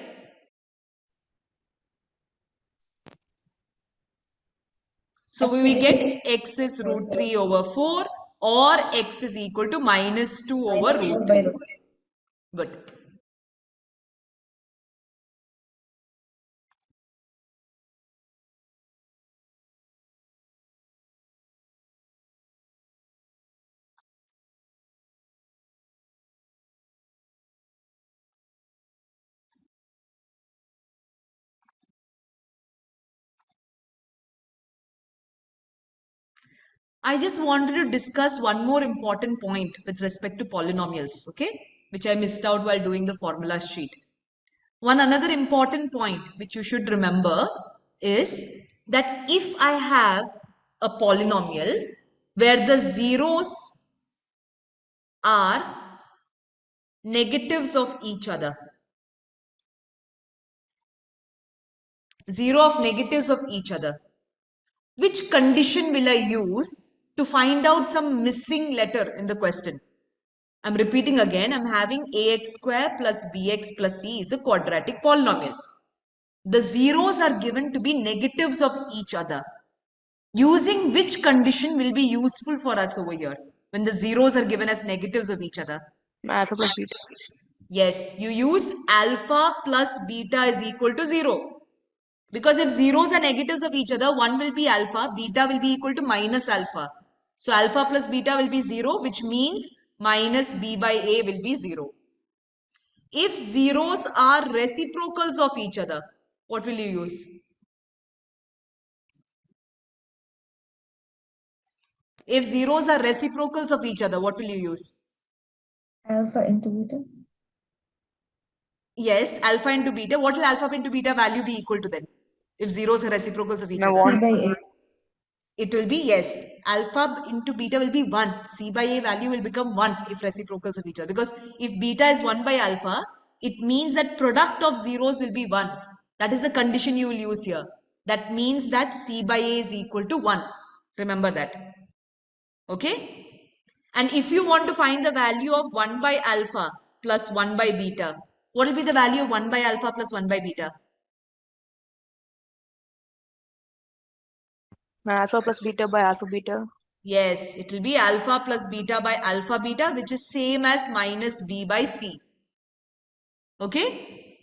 So we get x is root 3 over 4 or x is equal to minus 2 over Minus 4 root by 3. root. Good. I just wanted to discuss one more important point with respect to polynomials, okay, which I missed out while doing the formula sheet. One another important point which you should remember is that if I have a polynomial where the zeros are negatives of each other, zero of negatives of each other, which condition will I use to find out some missing letter in the question? I'm repeating again, I'm having ax square plus bx plus c is a quadratic polynomial. The zeros are given to be negatives of each other. Using which condition will be useful for us over here when the zeros are given as negatives of each other? Alpha plus beta. Yes, you use alpha plus beta is equal to 0. Because if zeros are negatives of each other, one will be alpha, beta will be equal to minus alpha. So alpha plus beta will be 0, which means minus b by a will be 0. If zeros are reciprocals of each other, what will you use? If zeros are reciprocals of each other, what will you use? Alpha into beta. Yes, alpha into beta. What will alpha into beta value be equal to then? If zeros are reciprocals of each Now other. C one. by A. It will be, yes, alpha into beta will be 1. C by A value will become 1 if reciprocals of each other. Because if beta is 1 by alpha, it means that product of zeros will be 1. That is the condition you will use here. That means that C by A is equal to 1. Remember that. Okay? And if you want to find the value of 1 by alpha plus 1 by beta, what will be the value of 1 by alpha plus 1 by beta? Alpha plus beta by alpha beta. Yes, it will be alpha plus beta by alpha beta, which is same as minus b by c. Okay?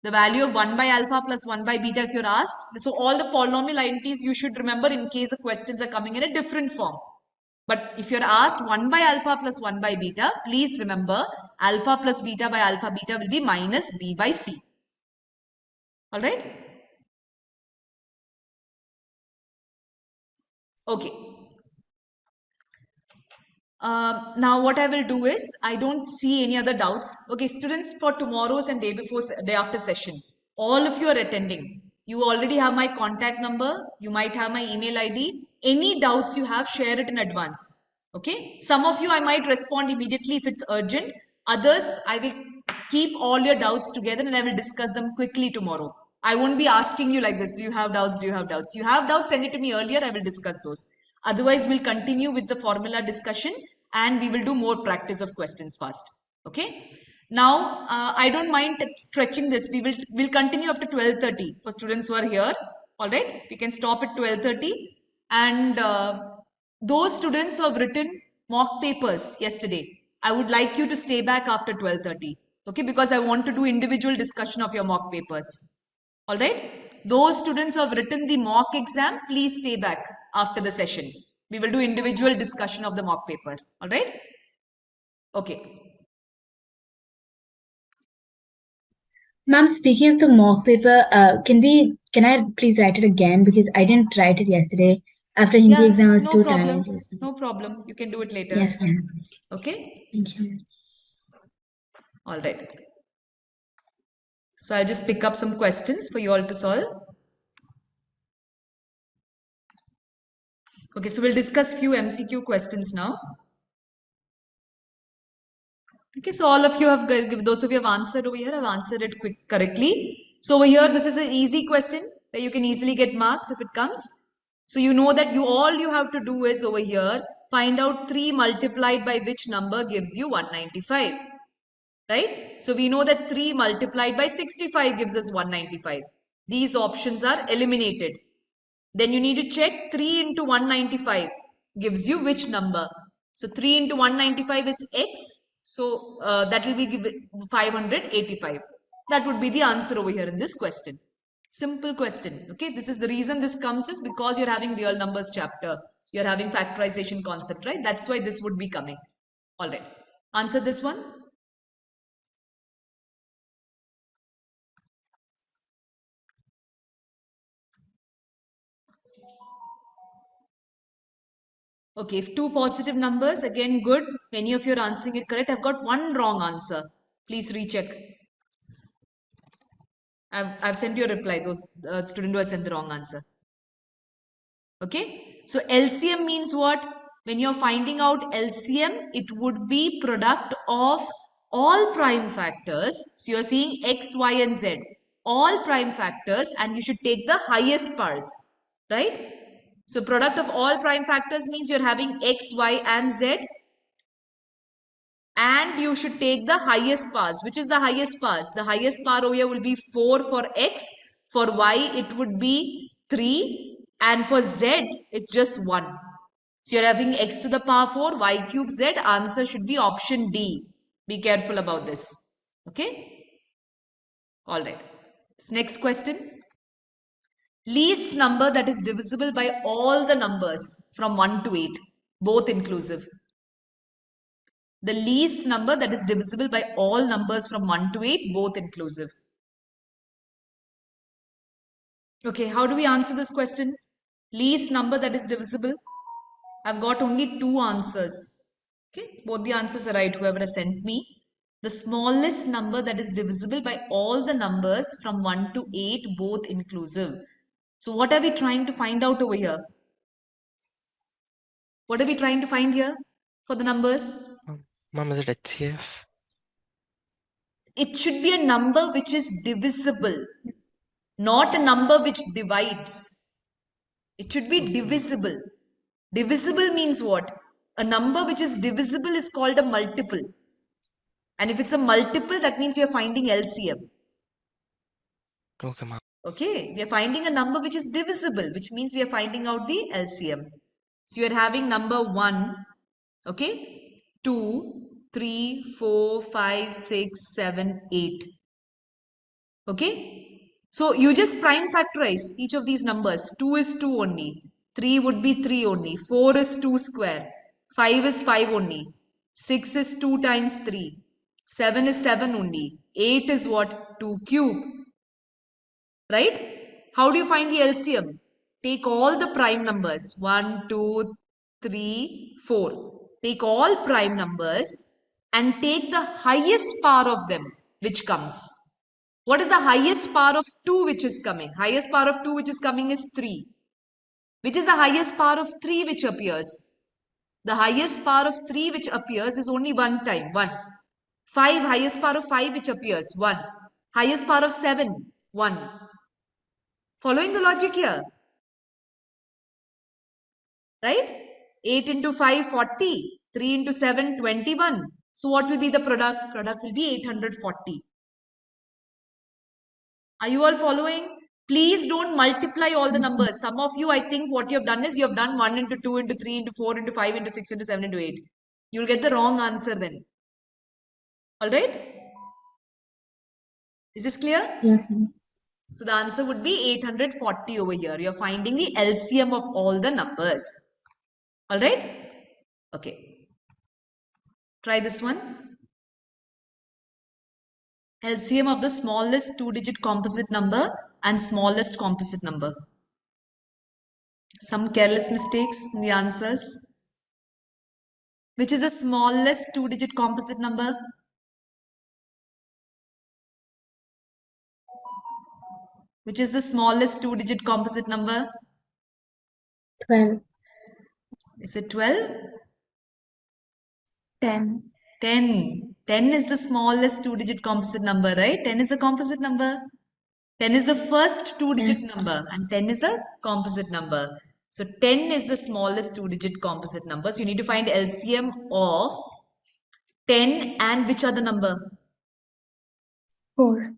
The value of 1 by alpha plus 1 by beta if you're asked. So all the polynomial identities you should remember in case the questions are coming in a different form. But if you're asked 1 by alpha plus 1 by beta, please remember alpha plus beta by alpha beta will be minus b by c. Alright? Okay. Now what I will do is, I don't see any other doubts. Okay, students, for tomorrow's and day after session, all of you are attending. You already have my contact number. You might have my email ID. Any doubts you have, share it in advance. Okay. Some of you I might respond immediately if it's urgent. Others, I will keep all your doubts together and I will discuss them quickly tomorrow. I won't be asking you like this. Do you have doubts? Do you have doubts? You have doubts, send it to me earlier. I will discuss those. Otherwise, we'll continue with the formula discussion and we will do more practice of questions fast. Okay. Now, I don't mind stretching this. We'll continue up to 12:30 for students who are here. All right. We can stop at 12:30. And those students who have written mock papers yesterday, I would like you to stay back after 12:30. Okay. Because I want to do individual discussion of your mock papers. All right. Those students who have written the mock exam, please stay back after the session. We will do individual discussion of the mock paper. All right. Okay. Ma'am, speaking of the mock paper, can I please write it again because I didn't write it yesterday. After Hindi Yeah, exam, I was no too problem. tired. Yes, No problem. You can do it later. yes, ma'am. Okay. Thank you. All right. So I'll just pick up some questions for you all to solve. Okay, so we'll discuss few MCQ questions now. Okay, so all of you have, those of you have answered over here, have answered it correctly. So over here, this is an easy question where you can easily get marks if it comes. So you know that all you have to do is over here, find out 3 multiplied by which number gives you 195. Right? So we know that 3 multiplied by 65 gives us 195. These options are eliminated. Then you need to check 3 into 195 gives you which number. So 3 into 195 is x. So that will be 585. That would be the answer over here in this question. Simple question. Okay. This is the reason this comes is because you're having real numbers chapter. You're having factorization concept, right? That's why this would be coming. All right. Answer this one. Okay, if two positive numbers, again good. Many of you are answering it correct. I've got one wrong answer. Please recheck. I've sent you a reply, those student who has sent the wrong answer. Okay, so LCM means what? When you're finding out LCM, it would be product of all prime factors. So you're seeing X, Y, and Z, all prime factors, and you should take the highest powers, right? So product of all prime factors means you're having X, Y, and Z, and you should take the highest powers. Which is the highest powers? The highest power over here will be 4 for X. For Y, it would be 3. And for Z, it's just 1. So you're having X to the power 4, Y cube Z. Answer should be option D. Be careful about this. Okay? Alright. Next question. Least number that is divisible by all the numbers from 1 to 8. Both inclusive. The least number that is divisible by all numbers from 1 to 8, both inclusive. Okay, how do we answer this question? Least number that is divisible. I've got only two answers. Okay, both the answers are right, whoever has sent me. The smallest number that is divisible by all the numbers from 1 to 8, both inclusive. So what are we trying to find out over here? What are we trying to find here for the numbers? Ma'am, is it HCF? It should be a number which is divisible, not a number which divides. It should be divisible. Divisible means what? A number which is divisible is called a multiple. And if it's a multiple, that means we are finding LCM. Okay, ma'am. Okay, we are finding a number which is divisible, which means we are finding out the LCM. So you are having number 1, okay, 2, 3, 4, 5, 6, 7, 8. Okay, so you just prime factorize each of these numbers. 2 is 2 only, 3 would be 3 only, 4 is 2 square, 5 is 5 only, 6 is 2 times 3, 7 is 7 only, 8 is what? 2 cube. Right? How do you find the LCM? Take all the prime numbers. 1, 2, 3, 4. Take all prime numbers and take the highest power of them which comes. What is the highest power of 2 which is coming? Highest power of 2 which is coming is 3. Which is the highest power of 3 which appears? The highest power of 3 which appears is only one time. 1. 5. Highest power of 5 which appears? 1. Highest power of 7? 1. Following the logic here, right? 8 into 5, 40. 3 into 7, 21. So what will be the product? Product will be 840. Are you all following? Please don't multiply all the numbers. Some of you, I think what you have done is you have done 1 into 2 into 3 into 4 into 5 into 6 into 7 into 8. You will get the wrong answer then. Alright? Is this clear? Yes, miss. So the answer would be 840 over here. You're finding the LCM of all the numbers. Alright? Okay. Try this one. LCM of the smallest two-digit composite number and smallest composite number. Some careless mistakes in the answers. Which is the smallest two-digit composite number? Which is the smallest two-digit composite number? 12. Is it 12? 10. 10. 10 is the smallest two-digit composite number, right? 10 is a composite number. 10 is the first two-digit Yes. number and 10 is a composite number. So 10 is the smallest two-digit composite number. So you need to find LCM of 10 and which other number? 4.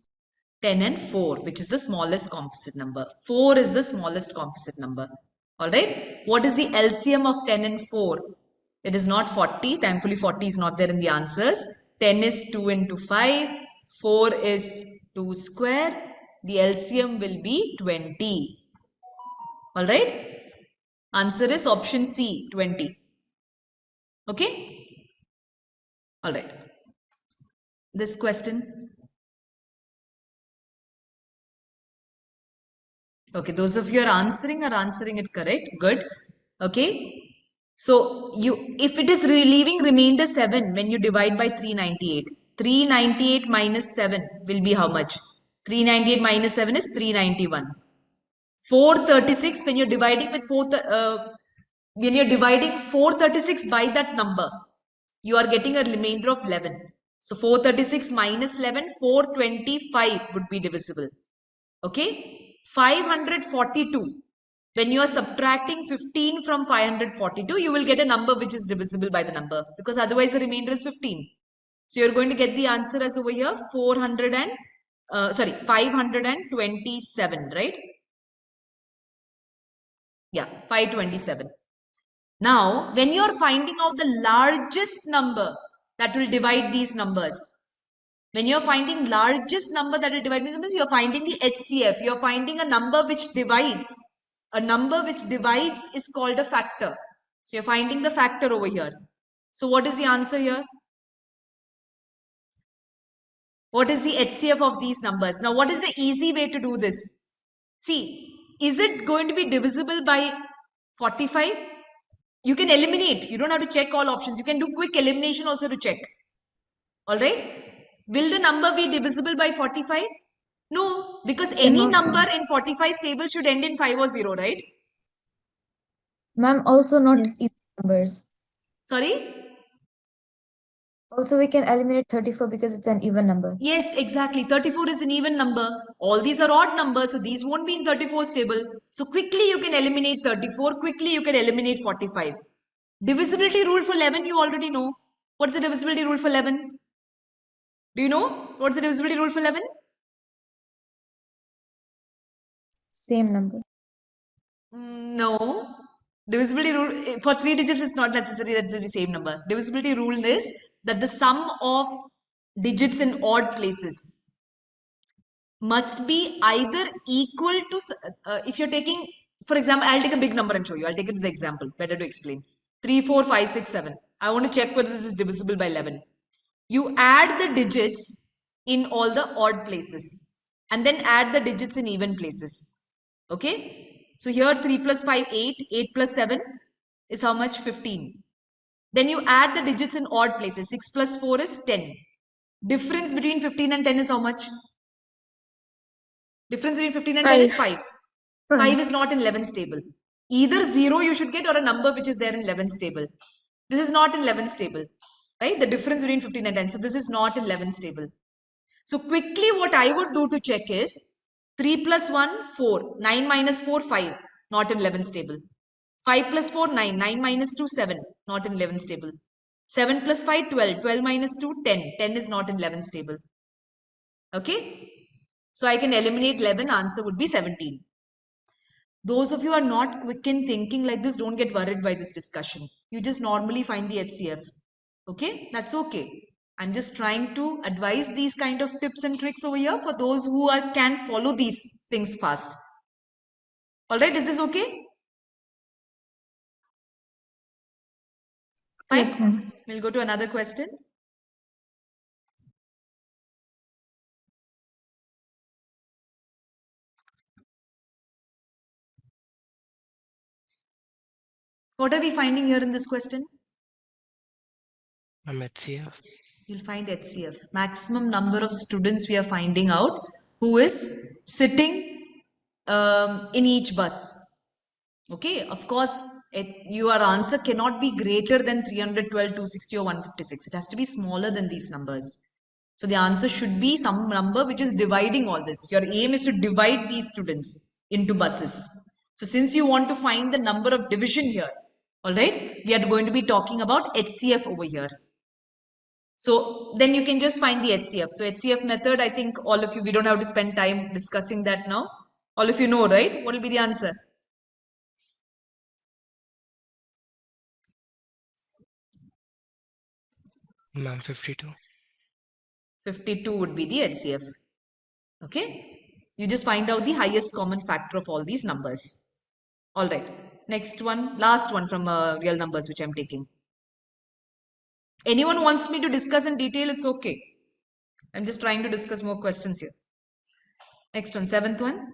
10 and 4, which is the smallest composite number. 4 is the smallest composite number. Alright. What is the LCM of 10 and 4? It is not 40. Thankfully, 40 is not there in the answers. 10 is 2 into 5. 4 is 2 square. The LCM will be 20. Alright. Answer is option C, 20. Okay. Alright. This question. Okay, those of you are answering it correct. Good. Okay. So if it is leaving remainder 7 when you divide by 398, 398 minus 7 will be how much? 398 minus 7 is 391. 436 when you're dividing with when you're dividing 436 by that number, you are getting a remainder of 11. So 436 minus 11, 425 would be divisible. Okay, 542. When you are subtracting 15 from 542, you will get a number which is divisible by the number, because otherwise the remainder is 15. So you're going to get the answer as over here 527, right? Yeah, 527. Now, when you're finding out the largest number that will divide these numbers, when you're finding largest number that will divide these numbers, you're finding the HCF. You're finding a number which divides. A number which divides is called a factor. So you're finding the factor over here. So what is the answer here? What is the HCF of these numbers? Now, what is the easy way to do this? See, is it going to be divisible by 45? You can eliminate. You don't have to check all options. You can do quick elimination also to check. All right. Will the number be divisible by 45? No, because any number in 45's table should end in 5 or 0, right? Ma'am, also not Yes. even numbers. Sorry? Also, we can eliminate 34 because it's an even number. Yes, exactly. 34 is an even number. All these are odd numbers, so these won't be in 34's table. So quickly you can eliminate 34. Quickly you can eliminate 45. Divisibility rule for 11 you already know. What's the divisibility rule for 11? Do you know? What's the divisibility rule for 11? Same number. No. Divisibility rule for 3 digits is not necessary that it's the same number. Divisibility rule is that the sum of digits in odd places must be either equal to, if you're taking, for example, I'll take a big number and show you. I'll take it to the example, better to explain. 3, 4, 5, 6, 7. I want to check whether this is divisible by 11. You add the digits in all the odd places and then add the digits in even places. Okay? So here 3 plus 5, 8. 8 plus 7 is how much? 15. Then you add the digits in odd places. 6 plus 4 is 10. Difference between 15 and 10 is how much? Difference between 15 and 10 is 5. 5 is not in 11's table. Either 0 you should get or a number which is there in 11's table. This is not in 11's table. Right? The difference between 15 and 10. So this is not in 11's table. So quickly what I would do to check is 3 plus 1, 4. 9 minus 4, 5. Not in 11's table. 5 plus 4, 9. 9 minus 2, 7. Not in 11's table. 7 plus 5, 12. 12 minus 2, 10. 10 is not in 11's table. Okay? So I can eliminate 11. Answer would be 17. Those of you who are not quick in thinking like this, don't get worried by this discussion. You just normally find the HCF. Okay? That's okay. I'm just trying to advise these kind of tips and tricks over here for those who can follow these things fast. Alright, is this okay? Fine? Yes, ma'am. We'll go to another question. What are we finding here in this question? HCF. You'll find HCF. Maximum number of students we are finding out who is sitting in each bus. Okay, of course, your answer cannot be greater than 312, 260 or 156. It has to be smaller than these numbers. So the answer should be some number which is dividing all this. Your aim is to divide these students into buses. So since you want to find the number of division here, all right, we are going to be talking about HCF over here. So then you can just find the HCF. So HCF method, I think all of you, we don't have to spend time discussing that now. All of you know, right? What will be the answer? Ma'am, 52. 52 would be the HCF. Okay? You just find out the highest common factor of all these numbers. All right. Next one, last one from real numbers which I'm taking. Anyone wants me to discuss in detail, it's okay. I'm just trying to discuss more questions here. Next one, seventh one.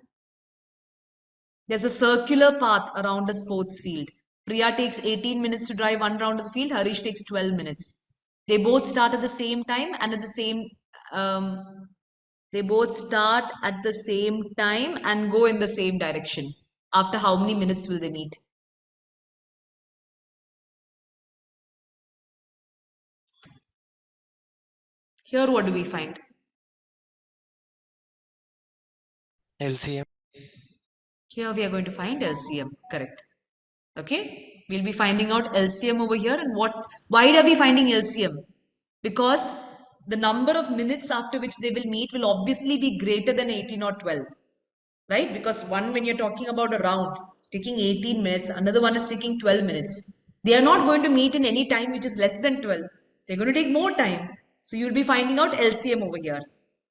There's a circular path around a sports field. Priya takes 18 minutes to drive one round of the field. Harish takes 12 minutes. They both start at the same time and at the same and go in the same direction. After how many minutes will they meet? Here, what do we find? LCM. Here we are going to find LCM, correct. Okay, we'll be finding out LCM over here. And why are we finding LCM? Because the number of minutes after which they will meet will obviously be greater than 18 or 12, right? Because one, when you're talking about a round, it's taking 18 minutes, another one is taking 12 minutes. They are not going to meet in any time which is less than 12. They're going to take more time. So you'll be finding out LCM over here.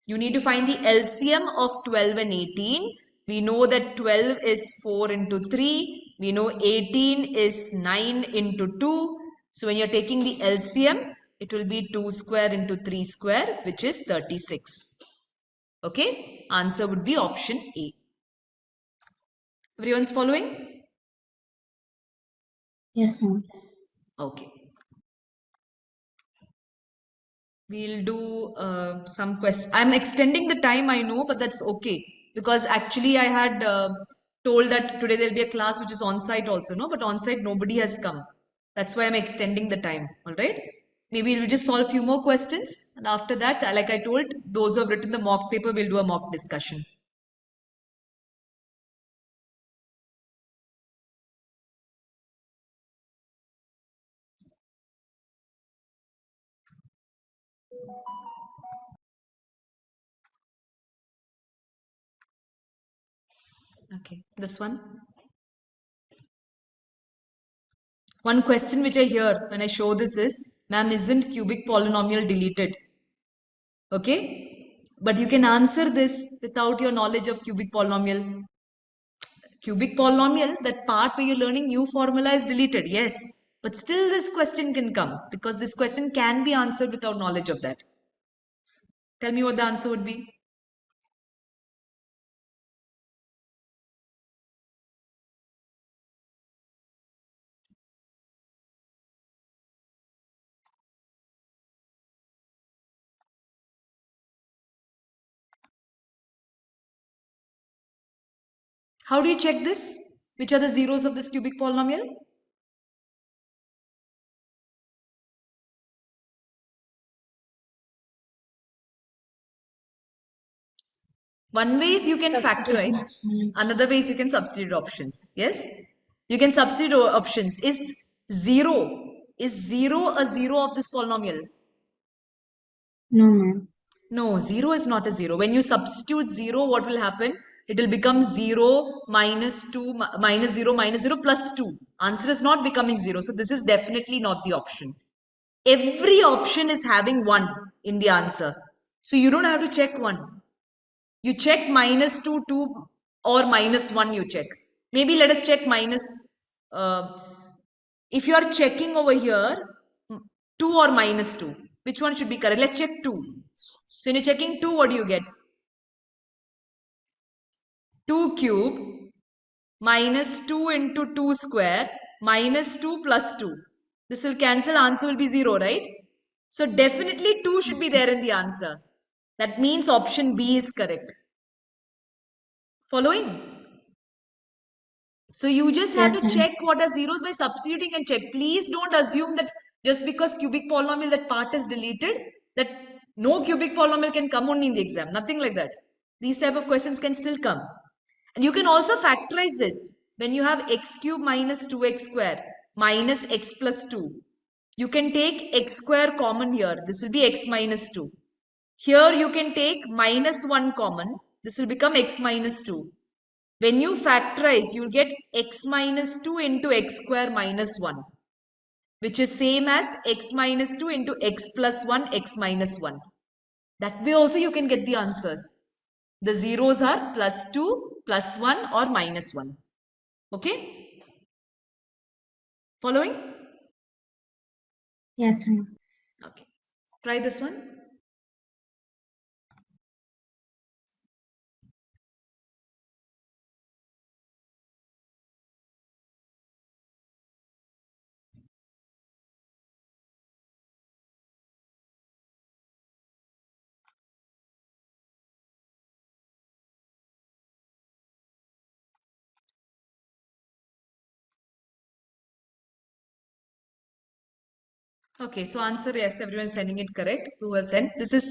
You need to find the LCM of 12 and 18. We know that 12 is 4 into 3. We know 18 is 9 into 2. So when you're taking the LCM, it will be 2 square into 3 square, which is 36. Okay, answer would be option A. Everyone's following? Yes, ma'am. Okay. We'll do some questions. I'm extending the time, I know, but that's okay. Because actually I had told that today there'll be a class which is on-site also, no? But on-site nobody has come. That's why I'm extending the time, all right? Maybe we'll just solve a few more questions. And after that, like I told, those who have written the mock paper, will do a mock discussion. Okay, this one. One question which I hear when I show this is, ma'am, isn't cubic polynomial deleted? Okay, but you can answer this without your knowledge of cubic polynomial. Cubic polynomial, that part where you're learning new formula is deleted, yes. But still this question can come because this question can be answered without knowledge of that. Tell me what the answer would be. How do you check this? Which are the zeros of this cubic polynomial? One way is you can factorize. Another way is you can substitute options. Yes? You can substitute options. Is zero a zero of this polynomial? No, ma'am. No, 0 is not a 0. When you substitute 0, what will happen? It will become 0 minus 2 minus 0 minus 0 plus 2. Answer is not becoming 0. So this is definitely not the option. Every option is having 1 in the answer. So you don't have to check 1. You check minus 2, 2 or minus 1 you check. Maybe let us check minus, if you are checking over here, 2 or minus 2. Which one should be correct? Let's check 2. So when you're checking 2, what do you get? 2 cube minus 2 into 2 square minus 2 plus 2. This will cancel, answer will be 0, right? So definitely 2 should be there in the answer. That means option B is correct. Following? So you just have to check what are zeros by substituting and check. Please don't assume that just because cubic polynomial that part is deleted, that no cubic polynomial can come only in the exam. Nothing like that. These type of questions can still come. And you can also factorize this. When you have x cube minus 2x square minus x plus 2, you can take x square common here. This will be x minus 2. Here you can take minus 1 common. This will become x minus 2. When you factorize, you'll get x minus 2 into x square minus 1, which is same as x minus 2 into x plus 1, x minus 1. That way also you can get the answers. The zeros are plus 2, plus 1 or minus 1. Okay? Following? Yes, ma'am. Okay. Try this one. Okay, so answer yes, everyone's sending it correct. Who have sent? This is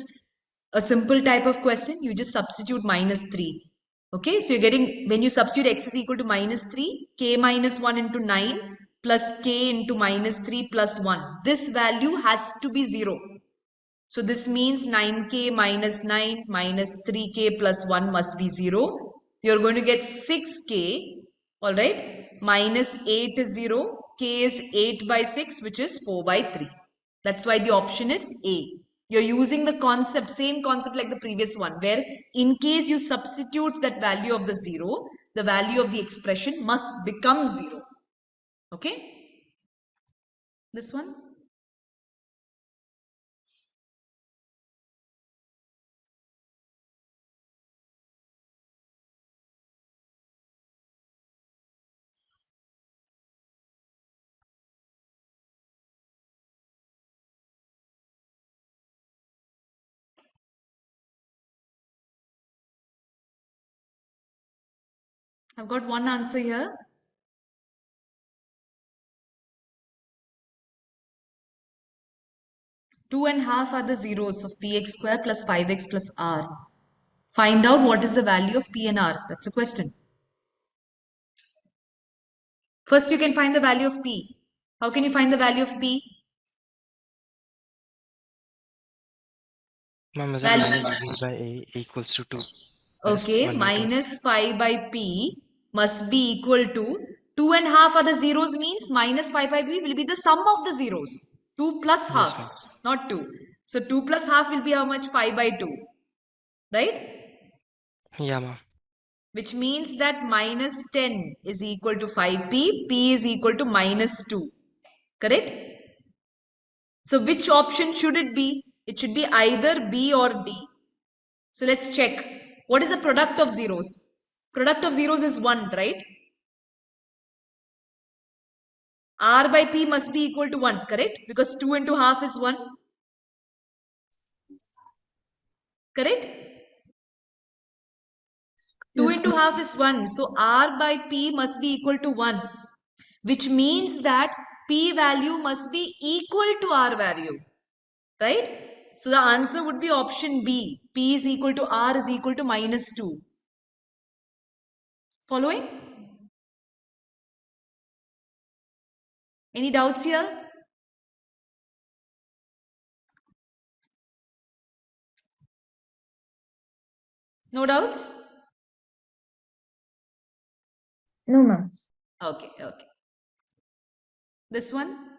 a simple type of question. You just substitute minus 3. Okay, so you're getting, when you substitute x is equal to minus 3, k minus 1 into 9 plus k into minus 3 plus 1. This value has to be 0. So this means 9k minus 9 minus 3k plus 1 must be 0. You're going to get 6k, alright, minus 8 is 0, k is 8 by 6, which is 4 by 3. That's why the option is A. You're using the concept, same concept like the previous one, where in case you substitute that value of the 0, the value of the expression must become 0. Okay? This one? I've got one answer here. Two and half are the zeros of px square plus 5x plus r. Find out what is the value of p and r. That's the question. First, you can find the value of p. How can you find the value of p? Ma'am, is it Value. minus b by a equals to 2? Okay, 1 by 2. minus 5 by p must be equal to 2 and half are the zeros means minus 5 by p will be the sum of the zeros. 2 plus half, Yes, ma'am. not 2. So 2 plus half will be how much? 5 by 2. Right? Yeah, ma'am. Which means that minus 10 is equal to 5p, p is equal to minus 2. Correct? So which option should it be? It should be either B or D. So let's check. What is the product of zeros? Product of zeros is 1, right? R by P must be equal to 1, correct? Because 2 into half is 1. Correct? 2 Yes, into half is 1. So R by P must be equal to 1. Which means that P value must be equal to R value. Right? So the answer would be option B. P is equal to R is equal to minus 2. Following? Any doubts here? No doubts? No, ma'am. Okay, okay. This one?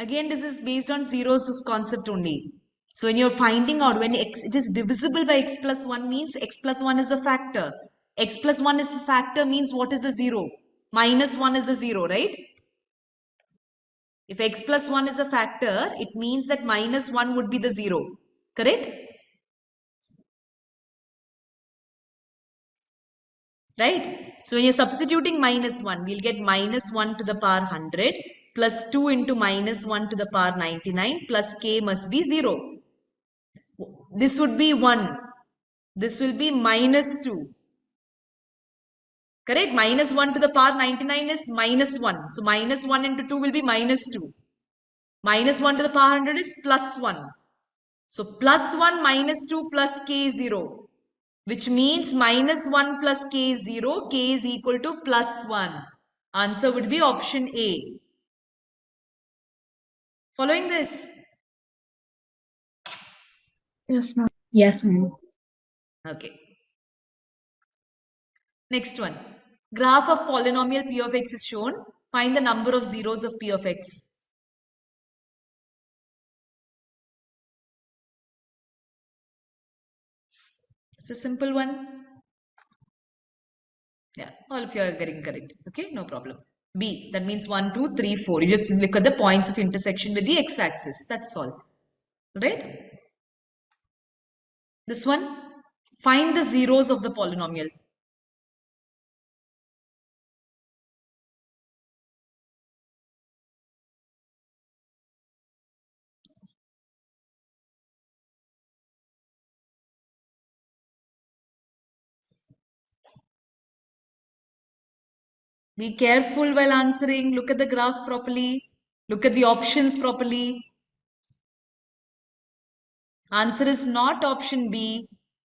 Again, this is based on zeros of concept only. So when you're finding out when x, it is divisible by x plus 1 means x plus 1 is a factor. X plus 1 is a factor means what is the 0? Minus 1 is the 0, right? If x plus 1 is a factor, it means that minus 1 would be the 0. Correct? Right? So when you're substituting minus 1, we'll get minus 1 to the power 100 plus 2 into minus 1 to the power 99 plus k must be 0. This would be 1. This will be minus 2. Correct? Minus 1 to the power 99 is minus 1. So minus 1 into 2 will be minus 2. Minus 1 to the power 100 is plus 1. So plus 1 minus 2 plus k is 0. Which means minus 1 plus k is 0. K is equal to plus 1. Answer would be option A. Following this? yes, ma'am. Yes, ma'am. Okay. Next one. Graph of polynomial p of x is shown. Find the number of zeros of p of x. It's a simple one. Yeah, all of you are getting correct. Okay, no problem. B, that means 1, 2, 3, 4. You just look at the points of intersection with the x-axis. That's all. Right? This one, find the zeros of the polynomial. Be careful while answering. Look at the graph properly. Look at the options properly. Answer is not option B.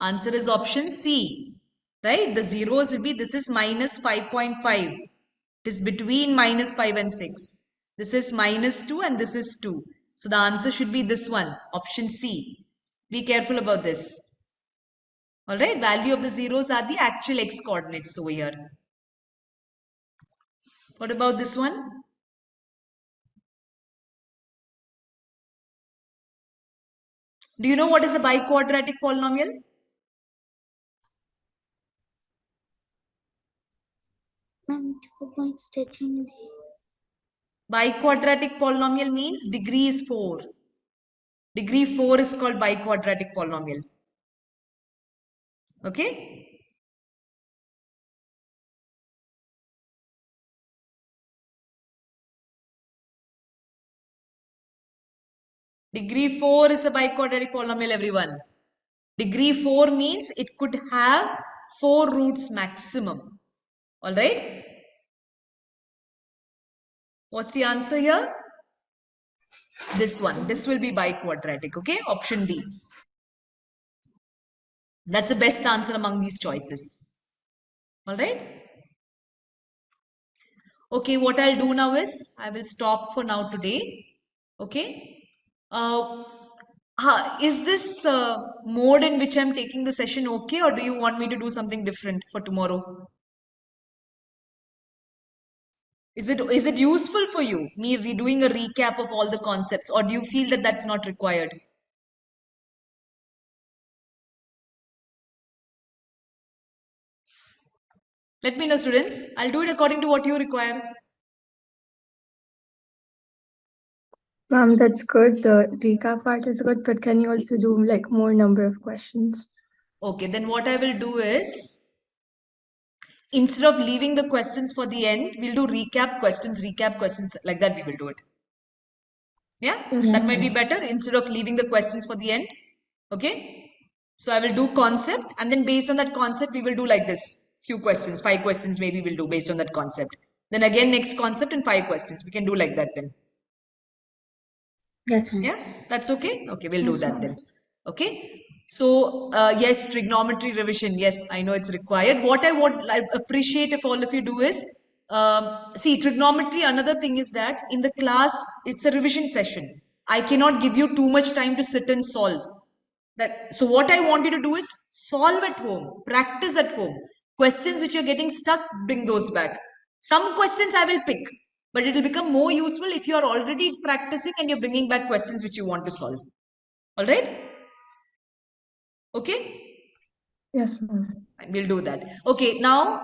Answer is option C. Right? The zeros will be, this is minus 5.5. It is between minus 5 and 6. This is minus 2 and this is 2. So the answer should be this one, option C. Be careful about this. Alright, value of the zeros are the actual x coordinates over here. What about this one? Do you know what is a biquadratic polynomial? Ma'am, 2 points touching. Biquadratic polynomial means degree is 4. Degree 4 is called biquadratic polynomial. Okay? Degree 4 is a biquadratic polynomial, everyone. Degree 4 means it could have 4 roots maximum. Alright? What's the answer here? This one. This will be biquadratic. Okay? Option D. That's the best answer among these choices. Alright? Okay, what I'll do now is, I will stop for now today. Okay? Is this mode in which I'm taking the session okay, or do you want me to do something different for tomorrow? Is it useful for you, me doing a recap of all the concepts, or do you feel that that's not required? Let me know, students. I'll do it according to what you require. Ma'am, that's good. The recap part is good, but can you also do like more number of questions? Okay, then what I will do is, instead of leaving the questions for the end, we'll do recap questions, like that we will do it. Yeah, Yes, that might be yes. better instead of leaving the questions for the end. Okay, so I will do concept, and then based on that concept, we will do like this. Few questions, 5 questions maybe we'll do based on that concept. Then again, next concept and 5 questions. We can do like that then. Yes, miss. Yeah, that's okay. Okay, we'll do Yes, that miss. then. Okay. So yes, trigonometry revision. Yes, I know it's required. What I appreciate if all of you do is, see, trigonometry. Another thing is that in the class, it's a revision session. I cannot give you too much time to sit and solve. So what I want you to do is solve at home, practice at home. Questions which you're getting stuck, bring those back. Some questions I will pick, but it will become more useful if you are already practicing and you're bringing back questions which you want to solve. All right? Okay? Yes, ma'am. We'll do that. Okay, now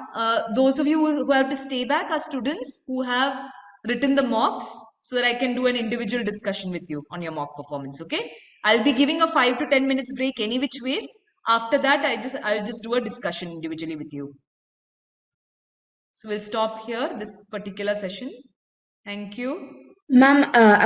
those of you who have to stay back are students who have written the mocks, so that I can do an individual discussion with you on your mock performance. Okay? I'll be giving a 5 to 10 minutes break any which ways. After that, I'll just do a discussion individually with you. So we'll stop here this particular session. Thank you. Ma'am,